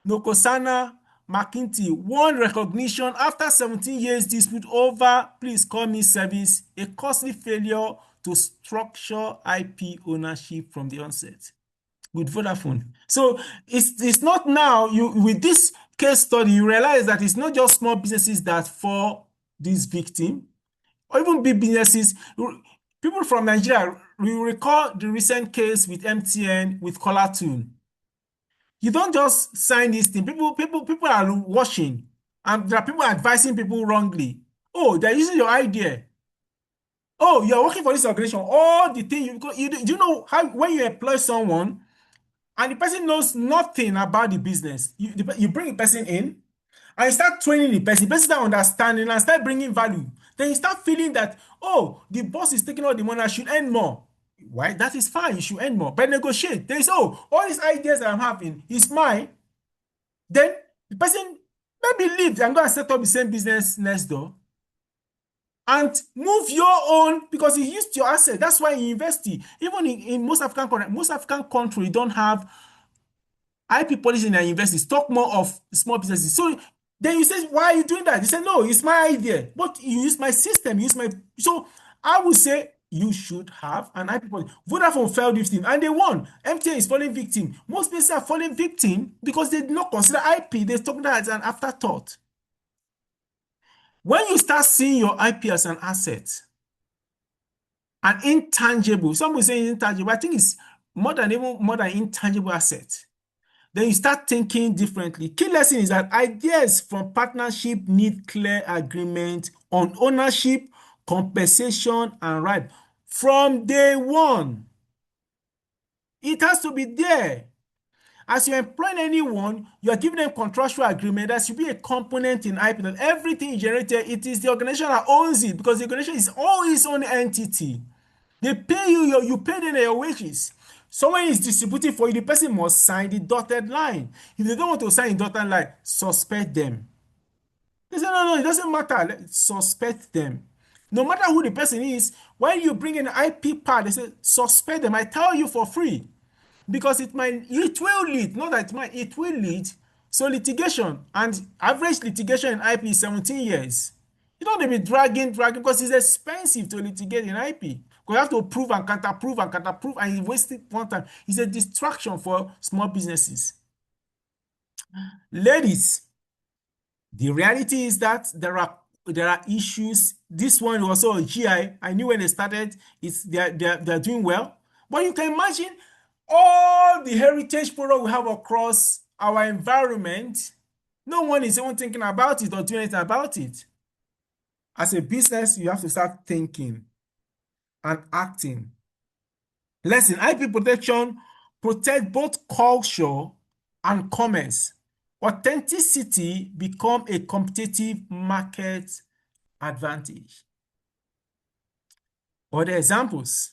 Nokosana McKinty, won recognition after 17 years dispute over please call me service, a costly failure to structure IP ownership from the onset with Vodafone. So it's not now, with this case study, you realize that it's not just small businesses that fall this victim, or even big businesses. People from Nigeria, we recall the recent case with MTN with Caller Tune. You don't just sign this thing. People are watching, and there are people advising people wrongly. Oh, they're using your idea. Oh, you're working for this organization. All the thing you know how when you employ someone and the person knows nothing about the business, you bring a person in and you start training the person start understanding and start bringing value. Then you start feeling that, oh, the boss is taking all the money, I should earn more. Why? That is fine, you should earn more. But negotiate. There is, oh, all these ideas that I'm having is mine. Then the person maybe leaves and go and set up the same business next door and move your own, because he used your asset. That's why he invested. Even in most African countries don't have IP policy in their investors, talk more of small businesses. So then you say, why are you doing that? You say, no, it's my idea. But you use my system, so I would say you should have an IP policy. Vodafone fell victim and they won. MTN is falling victim. Most places are falling victim because they did not consider IP. They took that as an afterthought. When you start seeing your IP as an asset, an intangible, some will say intangible, I think it's more than intangible asset. Then you start thinking differently. Key lesson is that ideas from partnership need clear agreement on ownership, compensation, and right from day one. It has to be there. As you employ anyone, you are giving them contractual agreement. There should be a component in IP that everything you generated, it is the organization that owns it because the organization is all its own entity. They pay you, you pay them your wages. Someone is distributing for you, the person must sign the dotted line. If they don't want to sign the dotted line, suspect them. They say, no, it doesn't matter. Suspect them. No matter who the person is, when you bring in an IP part, they say, suspect them. I tell you for free. Because it will lead, not that it might, it will lead. So litigation, and average litigation in IP is 17 years. You don't want to be dragging, because it's expensive to litigate in IP. Because you have to prove and counter-prove and you waste one time. It's a distraction for small businesses. Ladies, the reality is that there are issues. This one was also a GI. I knew when they started, they're doing well. But you can imagine all the heritage products we have across our environment. No one is even thinking about it or doing anything about it. As a business, you have to start thinking and acting. Lesson, IP protection protect both culture and commerce. Authenticity become a competitive market advantage. Other examples,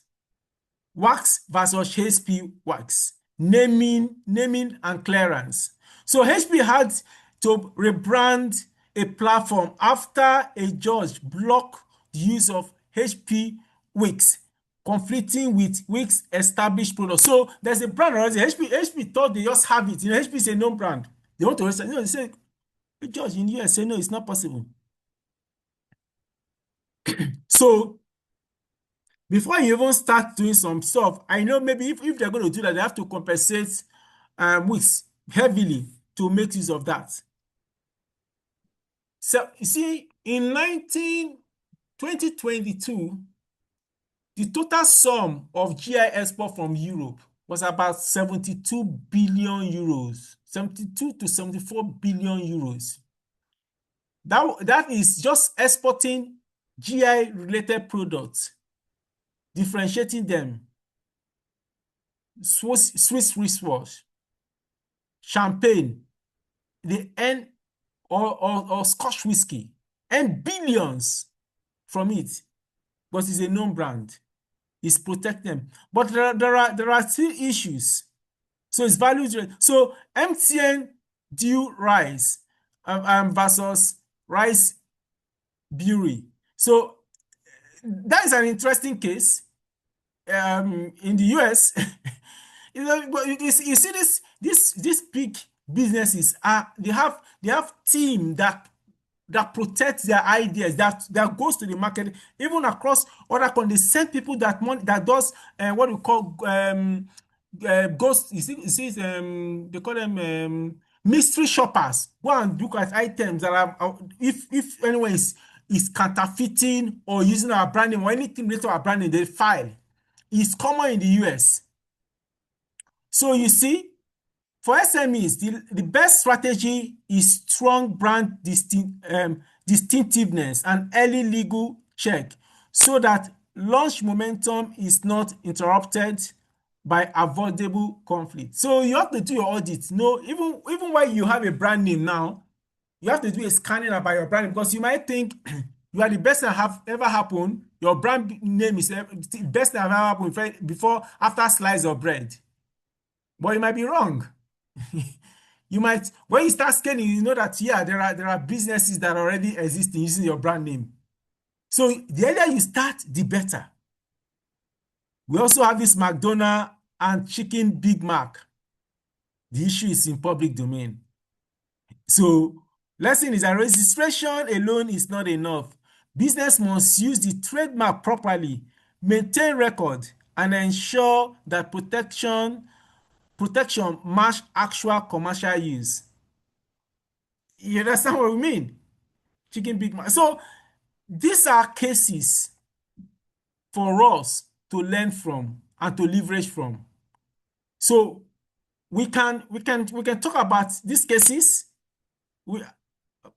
Wax versus HP Wax, naming and clearance. So HP had to rebrand a platform after a judge blocked the use of HP Wix, conflicting with Wix established products. So there's a brand already. HP thought they just have it. HP is a known brand. They want to register. They say, the judge in the US say no, it's not possible. So before you even start doing some stuff, I know maybe if they're going to do that, they have to compensate Wix heavily to make use of that. So you see, in 2022, the total sum of GI export from Europe was about 72 billion euros, 72 to 74 billion euros. That is just exporting GI related products, differentiating them. Swiss wristwatch, champagne, or Scotch whiskey, and billions from it, because it's a known brand. It's protect them. But there are still issues. So it's value. So MTN Dew Rice versus Rice Brewery. So that is an interesting case. In the US, you see these big businesses they have team that protects their ideas, that goes to the market, even across other countries. They send people that does what we call ghost. They call them mystery shoppers. Go and look at items that are if anyone is counterfeiting or using our branding or anything related to our branding, they file. It's common in the US. So you see, for SMEs, the best strategy is strong brand distinctiveness and early legal check so that launch momentum is not interrupted by avoidable conflict. So you have to do your audit. No, even while you have a brand name now, you have to do a scanning about your brand, because you might think you are the best that have ever happened. Your brand name is the best that have ever happened before, after slice of bread. But you might be wrong. You might, when you start scanning, you know that, yeah, there are businesses that already exist using your brand name. So the earlier you start, the better. We also have this McDonald's and Chicken Big Mac. The issue is in public domain. So lesson is that registration alone is not enough. Business must use the trademark properly, maintain record, and ensure that protection match actual commercial use. You understand what we mean? Chicken Big Mac. So these are cases for us to learn from and to leverage from. So we can talk about these cases. We,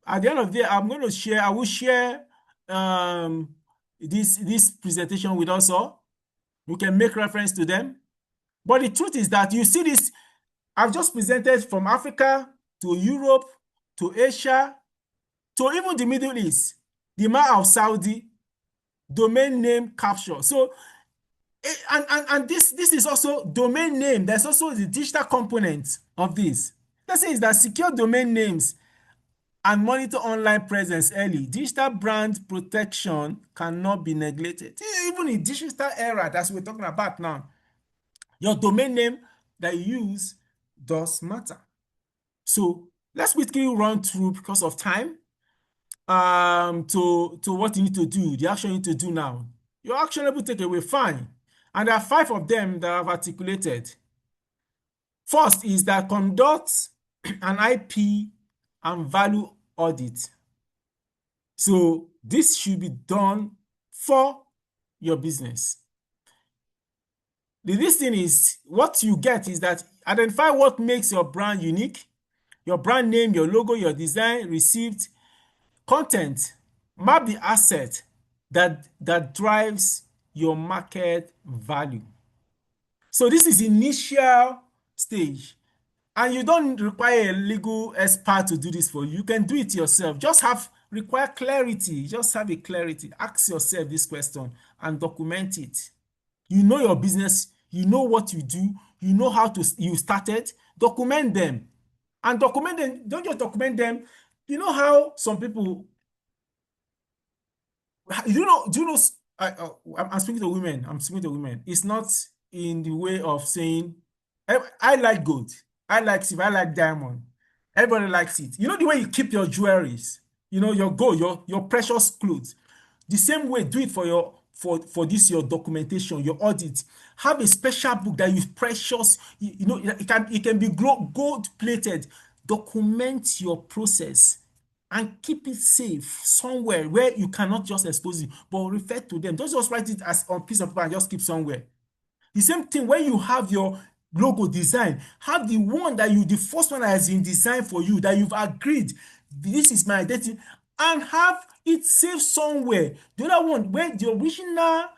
at the end of the day, I will share this presentation with us all. We can make reference to them. But the truth is that you see this, I've just presented from Africa to Europe to Asia to even the Middle East, the map of Saudi, domain name capture. So and this is also domain name. There's also the digital component of this. That is that secure domain names and monitor online presence early. Digital brand protection cannot be neglected. Even in digital era that we're talking about now, your domain name that you use does matter. So let's quickly run through, because of time, to what you need to do, the action you need to do now. Your actionable takeaway, fine. And there are 5 of them that I've articulated. First is that conduct an IP and value audit. So this should be done for your business. This thing is, what you get is that identify what makes your brand unique, your brand name, your logo, your design, received content, map the asset that drives your market value. So this is initial stage, and you don't require a legal expert to do this for you. You can do it yourself. Require clarity. Just have a clarity. Ask yourself this question and document it. You know your business, you know what you do, you know how you started. Document them. And document them, don't just document them. You know how some people, I'm speaking to women. I'm speaking to women. It's not in the way of saying, I like gold, I like silver, I like diamond. Everybody likes it. You know the way you keep your jewelries, your gold, your precious clothes. The same way, do it for your documentation, your audit. Have a special book that is precious. It can be gold plated. Document your process and keep it safe somewhere where you cannot just expose it, but refer to them. Don't just write it as on piece of paper and just keep somewhere. The same thing when you have your logo design, have the first one that has been designed for you, that you've agreed, this is my identity, and have it saved somewhere. The other one, where the original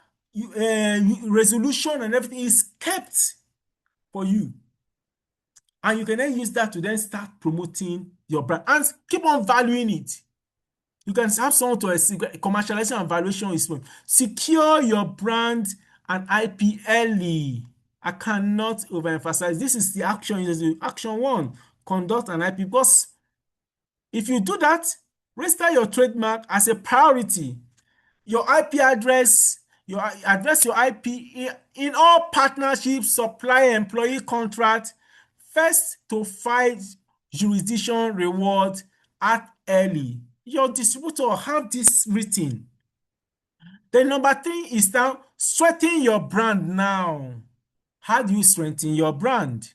resolution and everything is kept for you. And you can then use that to then start promoting your brand and keep on valuing it. You can have someone to commercialization and valuation is secure your brand and IP early. I cannot overemphasize. This is the action. Action 1, conduct an IP. Because if you do that, register your trademark as a priority. Your IP address, your IP in all partnerships, supply, employee contract, first to file jurisdiction reward, act early. Your distributor have this written. Then number 3 is now strengthen your brand now. How do you strengthen your brand?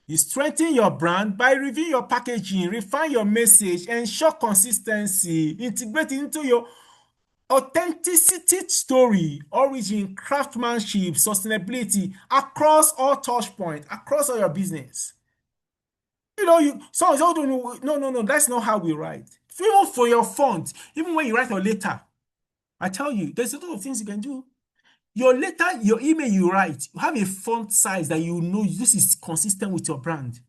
You strengthen your brand by reviewing your packaging, refine your message, ensure consistency, integrate it into your authenticity story, origin, craftsmanship, sustainability across all touch points, across all your business. Some don't know. No, that's not how we write. Even for your font, even when you write your letter, I tell you, there's a lot of things you can do. Your letter, your email you write, have a font size that you know this is consistent with your brand.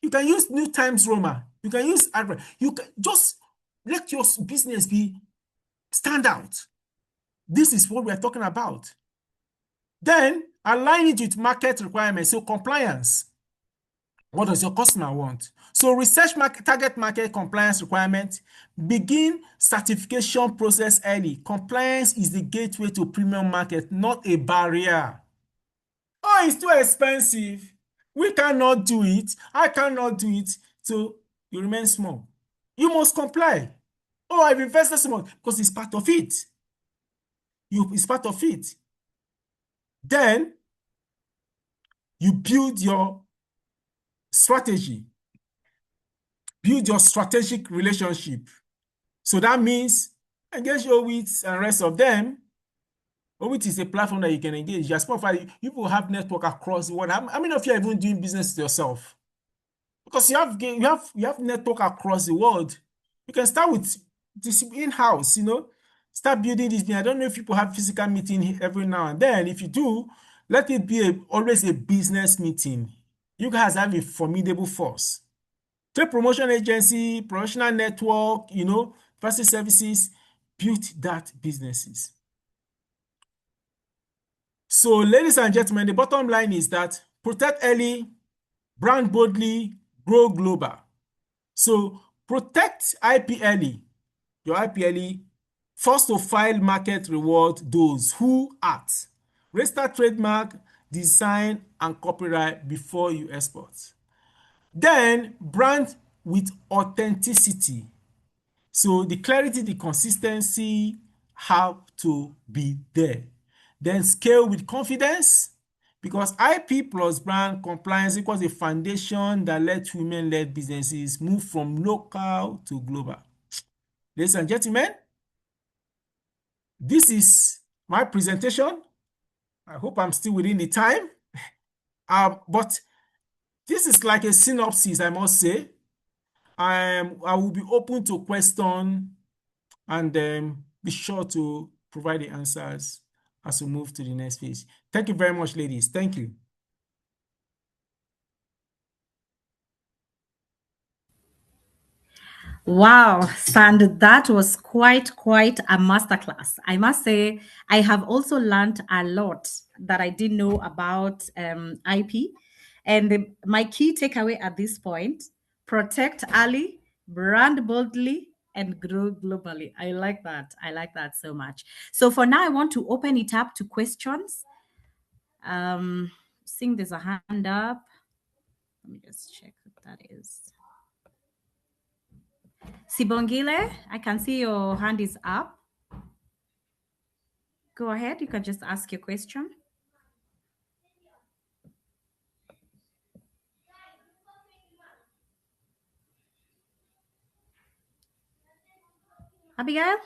You can use New Times Roman. You can use Arial. You can just let your business stand out. This is what we're talking about. Then align it with market requirements. So compliance. What does your customer want? So research target market compliance requirements. Begin certification process early. Compliance is the gateway to premium market, not a barrier. Oh, it's too expensive. We cannot do it. I cannot do it. So you remain small. You must comply. Oh, I've invested so much because it's part of it. it's part of it. Then you build your strategy, build your strategic relationship. So that means engage Owit and rest of them. Owit is a platform that you can engage. Your Spotify, you will have network across the world. How many of you are even doing business yourself? Because you have network across the world. You can start with this in-house, start building this. I don't know if people have physical meeting every now and then. If you do, let it be always a business meeting. You guys have a formidable force. Trade promotion agency, professional network, versus services, build that businesses. So, ladies and gentlemen, the bottom line is that protect early, brand boldly, grow global. So protect IP early, your IP early. First to file market reward those who act. Register trademark, design, and copyright before you export. Then brand with authenticity. So the clarity, the consistency have to be there. Then scale with confidence, because IP plus brand compliance equals a foundation that lets women-led businesses move from local to global. Ladies and gentlemen, this is my presentation. I hope I'm still within the time. But this is like a synopsis, I must say. I will be open to question and be sure to provide the answers as we move to the next phase. Thank you very much, ladies. Thank you. Wow, Sand, that was quite a masterclass. I must say, I have also learned a lot that I didn't know about IP. And my key takeaway at this point: protect early, brand boldly, and grow globally. I like that. I like that so much. So for now, I want to open it up to questions. Seeing there's a hand up. Let me just check what that is. Sibongile, I can see your hand is up. Go ahead. You can just ask your question. Abigail,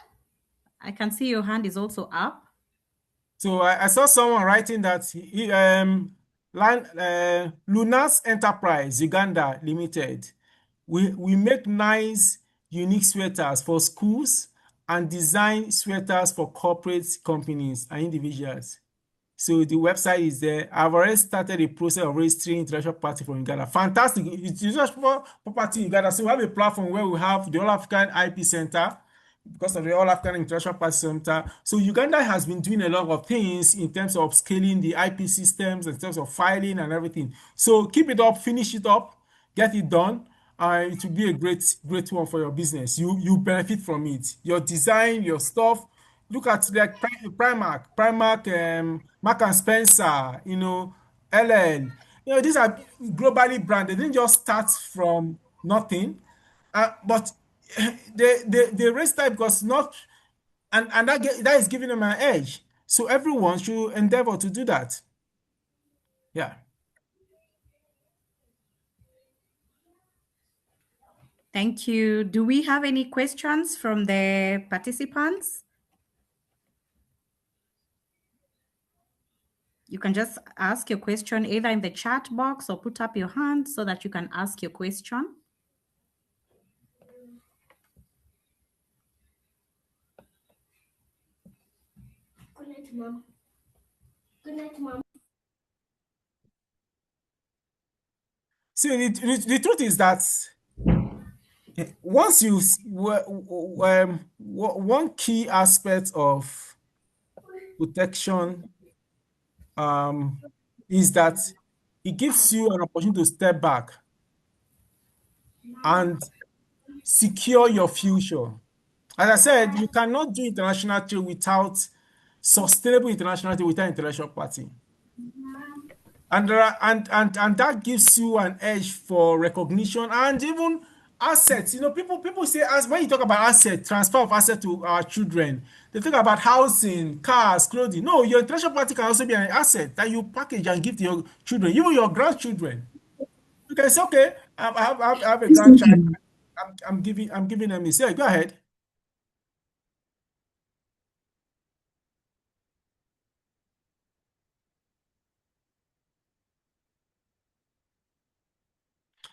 I can see your hand is also up. So I saw someone writing that Lunas Enterprise Uganda Limited. We make nice, unique sweaters for schools and design sweaters for corporate companies and individuals. So the website is there. I've already started the process of registering intellectual property from Uganda. Fantastic. It's intellectual property in Uganda. So we have a platform where we have the All African IP Center because of the All African Intellectual Property Center. So Uganda has been doing a lot of things in terms of scaling the IP systems, in terms of filing and everything. So keep it up, finish it up, get it done. It will be a great one for your business. You benefit from it. Your design, your stuff. Look at like Primark, Mark and Spencer, LL. These are globally branded. They didn't just start from nothing, but they raise that because not, and that is giving them an edge. So everyone should endeavor to do that. Yeah. Thank you. Do we have any questions from the participants? You can just ask your question either in the chat box or put up your hand so that you can ask your question. Good night, Mom. Good night, Mom. See, the truth is that once you one key aspect of protection is that it gives you an opportunity to step back and secure your future. As I said, you cannot do international trade without sustainable international trade without intellectual property. And that gives you an edge for recognition and even assets. People say as when you talk about asset, transfer of asset to our children, they think about housing, cars, clothing. No, your intellectual property can also be an asset that you package and give to your children, even your grandchildren. You can say, okay, I have a grandchild. I'm giving them this. Yeah, go ahead.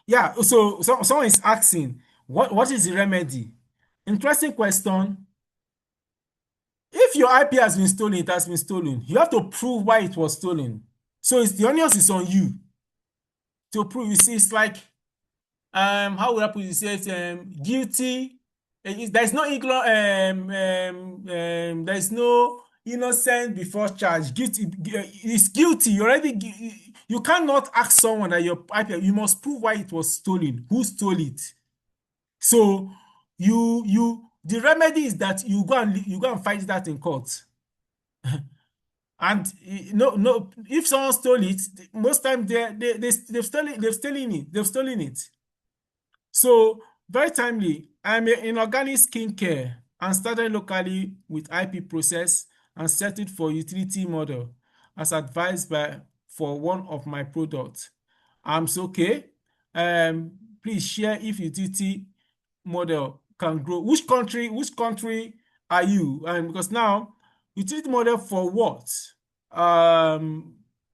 Yeah, so someone is asking, what is the remedy? Interesting question. If your IP has been stolen, it has been stolen. You have to prove why it was stolen. So it's the onus is on you to prove. You see, it's like how would I put it? Say guilty. There's no there's no innocent before charge. Guilty is guilty. You already you cannot ask someone that your IP. You must prove why it was stolen. Who stole it? So the remedy is that you go and fight that in court. And no, if someone stole it, most times they've stolen it. So very timely. I'm in organic skincare and started locally with IP process and set it for utility model as advised by for one of my products. I'm so okay. Please share if utility model can grow. Which country are you? And because now utility model for what?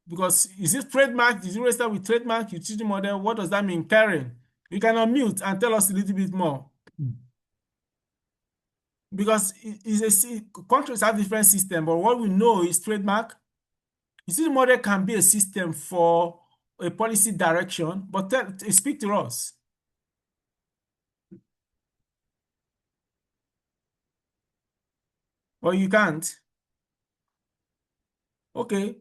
Because is it trademark? Is it registered with trademark utility model? What does that mean, Karen? You can unmute and tell us a little bit more. Because countries have different systems, but what we know is trademark. Utility model can be a system for a policy direction, but speak to us. Or you can't. Okay.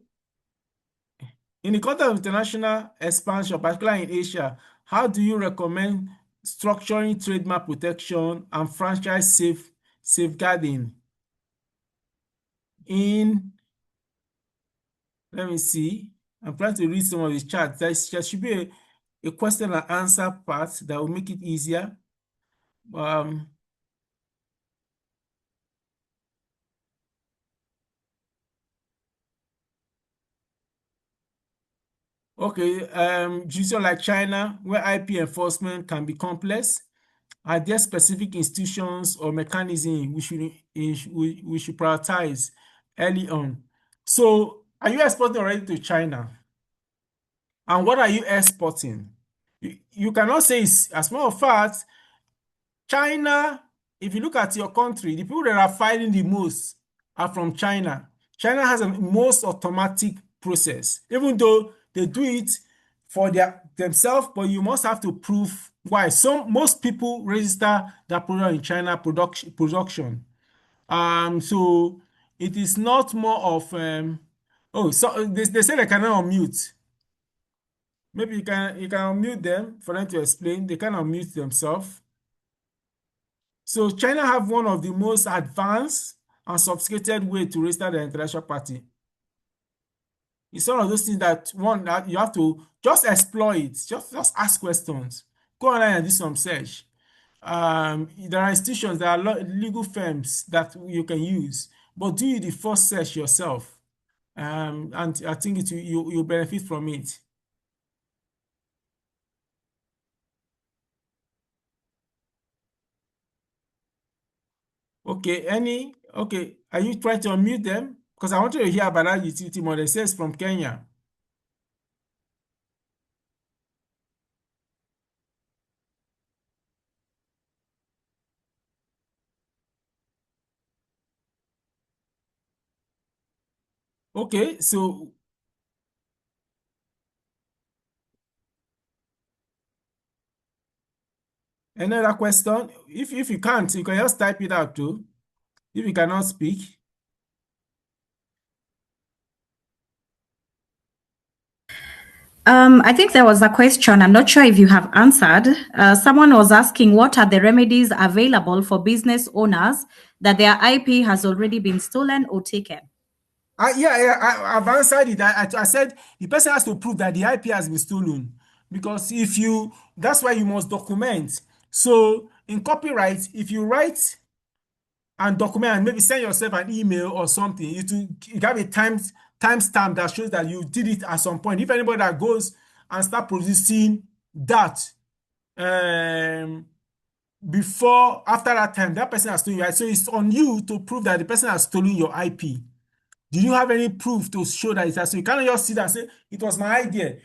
In the context of international expansion, particularly in Asia, how do you recommend structuring trademark protection and franchise safeguarding? Let me see. I'm trying to read some of these charts. There should be a question and answer part that will make it easier. Okay, jurisdiction like China, where IP enforcement can be complex, are there specific institutions or mechanisms we should prioritize early on? So, are you exporting already to China? And what are you exporting? You cannot say it's, as a matter of fact, China, if you look at your country, the people that are filing the most are from China. China has a most automatic process, even though they do it for themselves, but you must have to prove why. Most people register their product in China production. So it is not more of so they say they cannot unmute. Maybe you can unmute them for them to explain. They can unmute themselves. So China have one of the most advanced and sophisticated way to register the intellectual property. It's one of those things that you have to just explore it. Just ask questions. Go online and do some search. There are institutions, there are legal firms that you can use, but do the first search yourself. And I think you'll benefit from it. Okay, are you trying to unmute them? Because I want you to hear about that utility model. It says from Kenya. Okay, so another question. If you can't, you can just type it out too. If you cannot speak. I think there was a question. I'm not sure if you have answered. Someone was asking, what are the remedies available for business owners that their IP has already been stolen or taken? I've answered it. I said the person has to prove that the IP has been stolen, because that's why you must document. So in copyright, if you write and document and maybe send yourself an email or something, you have a timestamp that shows that you did it at some point. If anybody that goes and start producing that before after that time, that person has stolen your IP. So it's on you to prove that the person has stolen your IP. Do you have any proof to show that it has? So you cannot just sit and say it was my idea.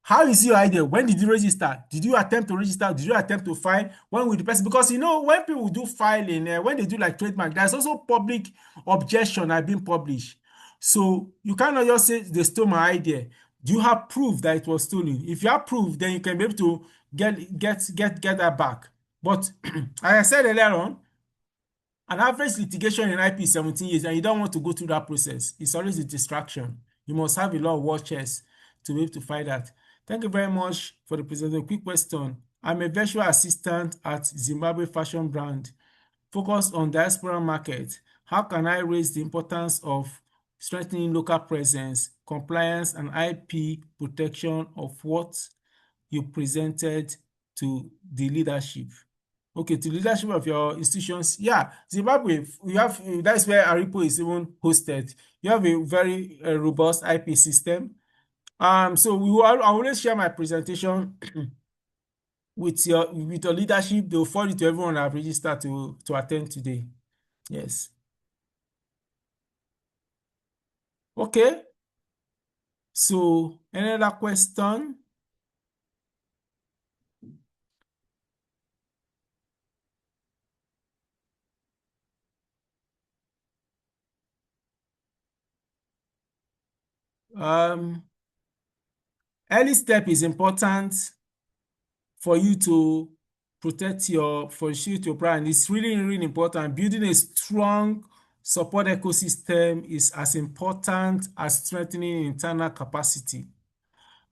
How is your idea? When did you register? Did you attempt to register? Did you attempt to file? When will the person? Because when people do filing, when they do like trademark, there's also public objection that been published. So you cannot just say they stole my idea. Do you have proof that it was stolen? If you have proof, then you can be able to get that back. But as I said earlier on, an average litigation in IP is 17 years, and you don't want to go through that process. It's always a distraction. You must have a lot of watchers to be able to find that. Thank you very much for the presentation. Quick question. I'm a virtual assistant at Zimbabwe fashion brand focused on diaspora market. How can I raise the importance of strengthening local presence, compliance, and IP protection of what you presented to the leadership? Okay, to leadership of your institutions. Yeah, Zimbabwe, that's where Aripo is even hosted. You have a very robust IP system. So I always share my presentation with your leadership. They'll forward it to everyone that have registered to attend today. Yes. Okay. So any other question? Early step is important for you to protect your brand. It's really, really important. Building a strong support ecosystem is as important as strengthening internal capacity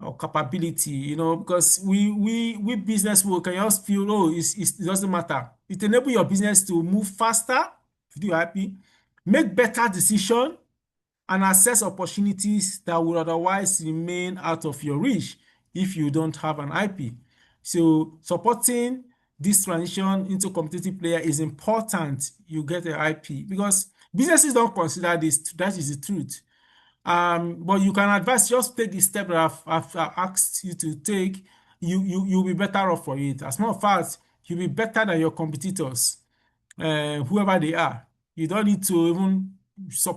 or capability, because we business people can just feel, oh, it doesn't matter. It enables your business to move faster if you're happy, make better decision, and access opportunities that would otherwise remain out of your reach if you don't have an IP. So supporting this transition into competitive player is important. You get an IP because businesses don't consider this. That is the truth. But you can advise, just take the step that I've asked you to take. You'll be better off for it. As a matter of fact, you'll be better than your competitors, whoever they are. You don't need to even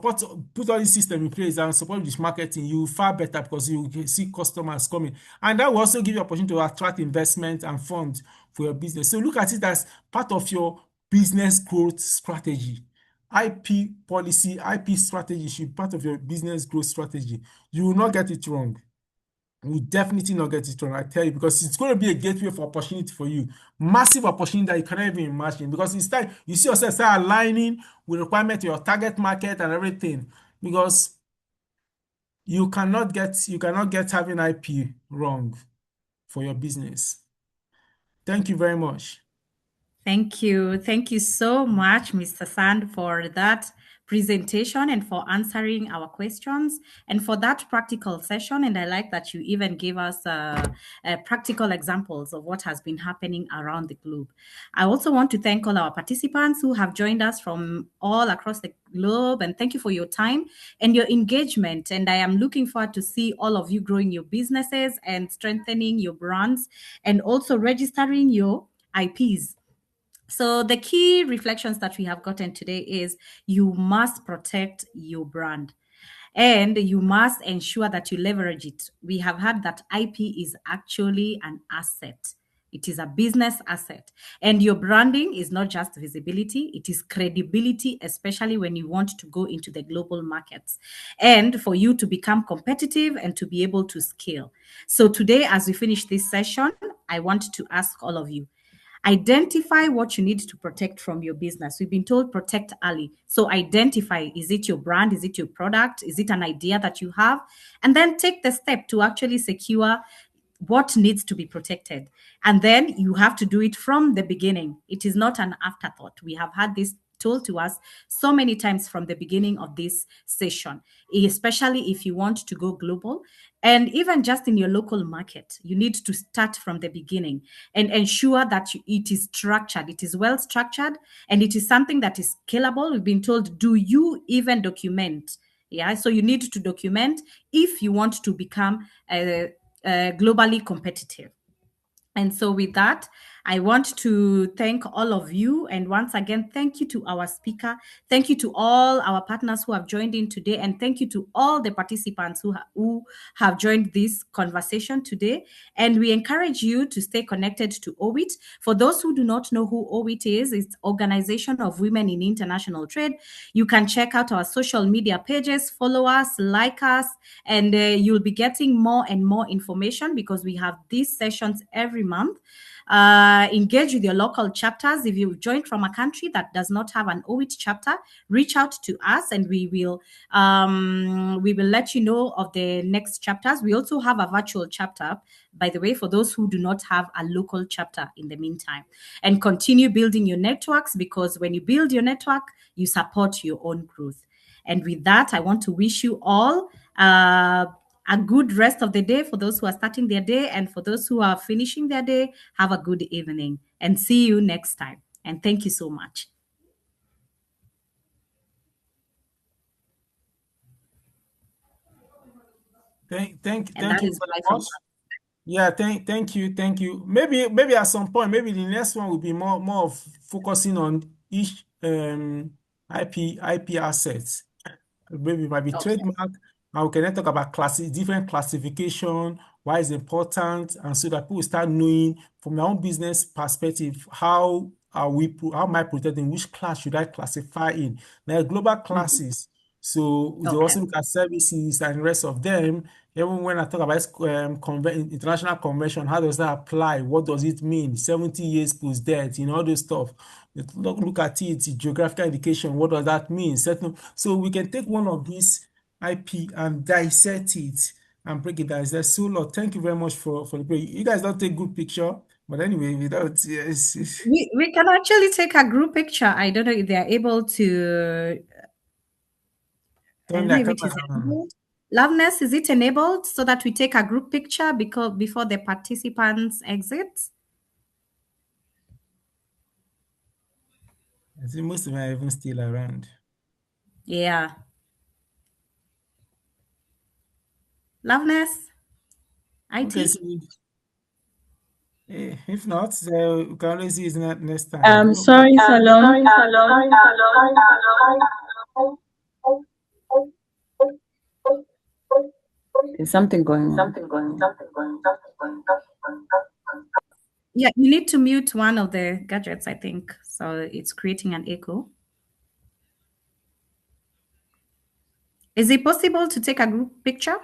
put all this system in place and support this marketing. You far better because you can see customers coming, and that will also give you opportunity to attract investment and funds for your business. So look at it as part of your business growth strategy. IP policy, IP strategy should be part of your business growth strategy. You will not get it wrong. You will definitely not get it wrong, I tell you, because it's going to be a gateway for opportunity for you. Massive opportunity that you cannot even imagine, because it's time you see yourself start aligning with requirement to your target market and everything, because you cannot get having IP wrong for your business. Thank you very much. Thank you. Thank you so much, Mr. Sand, for that presentation and for answering our questions and for that practical session. And I like that you even gave us practical examples of what has been happening around the globe. I also want to thank all our participants who have joined us from all across the globe, and thank you for your time and your engagement. And I am looking forward to see all of you growing your businesses and strengthening your brands and also registering your IPs. So the key reflections that we have gotten today is you must protect your brand and you must ensure that you leverage it. We have heard that IP is actually an asset. It is a business asset. And your branding is not just visibility, it is credibility, especially when you want to go into the global markets and for you to become competitive and to be able to scale. So today, as we finish this session, I want to ask all of you, identify what you need to protect from your business. We've been told protect early. So identify, is it your brand? Is it your product? Is it an idea that you have? And then take the step to actually secure what needs to be protected. And then you have to do it from the beginning. It is not an afterthought. We have had this told to us so many times from the beginning of this session, especially if you want to go global. And even just in your local market, you need to start from the beginning and ensure that it is structured, it is well structured, and it is something that is scalable. We've been told, do you even document? Yeah, so you need to document if you want to become globally competitive. And so, with that, I want to thank all of you. And once again, thank you to our speaker. Thank you to all our partners who have joined in today. And thank you to all the participants who have joined this conversation today. And we encourage you to stay connected to OWIT. For those who do not know who OWIT is, it's Organization of Women in International Trade. You can check out our social media pages, follow us, like us, and you'll be getting more and more information because we have these sessions every month. Engage with your local chapters. If you've joined from a country that does not have an OWIT chapter, reach out to us and we will let you know of the next chapters. We also have a virtual chapter, by the way, for those who do not have a local chapter in the meantime. And continue building your networks, because when you build your network, you support your own growth. And with that, I want to wish you all a good rest of the day for those who are starting their day, and for those who are finishing their day, have a good evening and see you next time. And thank you so much. Thank you very much. Yeah, thank you. Maybe at some point, maybe the next one will be more of focusing on each IP assets. Maybe it might be trademark, and we can talk about different classification, why it's important, and so that people start knowing from their own business perspective how am I protecting, which class should I classify in. There are global classes, so they also look at services and the rest of them. Even when I talk about international convention, how does that apply? What does it mean? 70 years post death, all this stuff. Look at it, geographical indication. What does that mean? So we can take one of these IP and dissect it and break it down. So, Lord, thank you very much for the break. You guys don't take good picture, but anyway, without yes. We can actually take a group picture. I don't know if they are able to. I don't know if it is enabled. Loveness, is it enabled so that we take a group picture before the participants exit? I think most of them are even still around. Yeah. Loveness? IT? Okay, so if not, we can always use it next time. Sorry, Salome. There's something going on. Yeah, you need to mute one of the gadgets, I think. So it's creating an echo. Is it possible to take a group picture?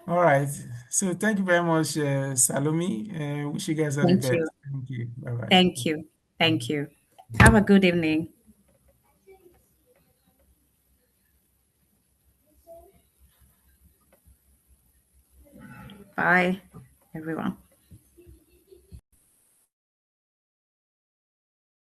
All right. So thank you very much, Salome. Wish you guys all the best. Thank you. Bye-bye. Thank you. Thank you. Have a good evening. Bye, everyone.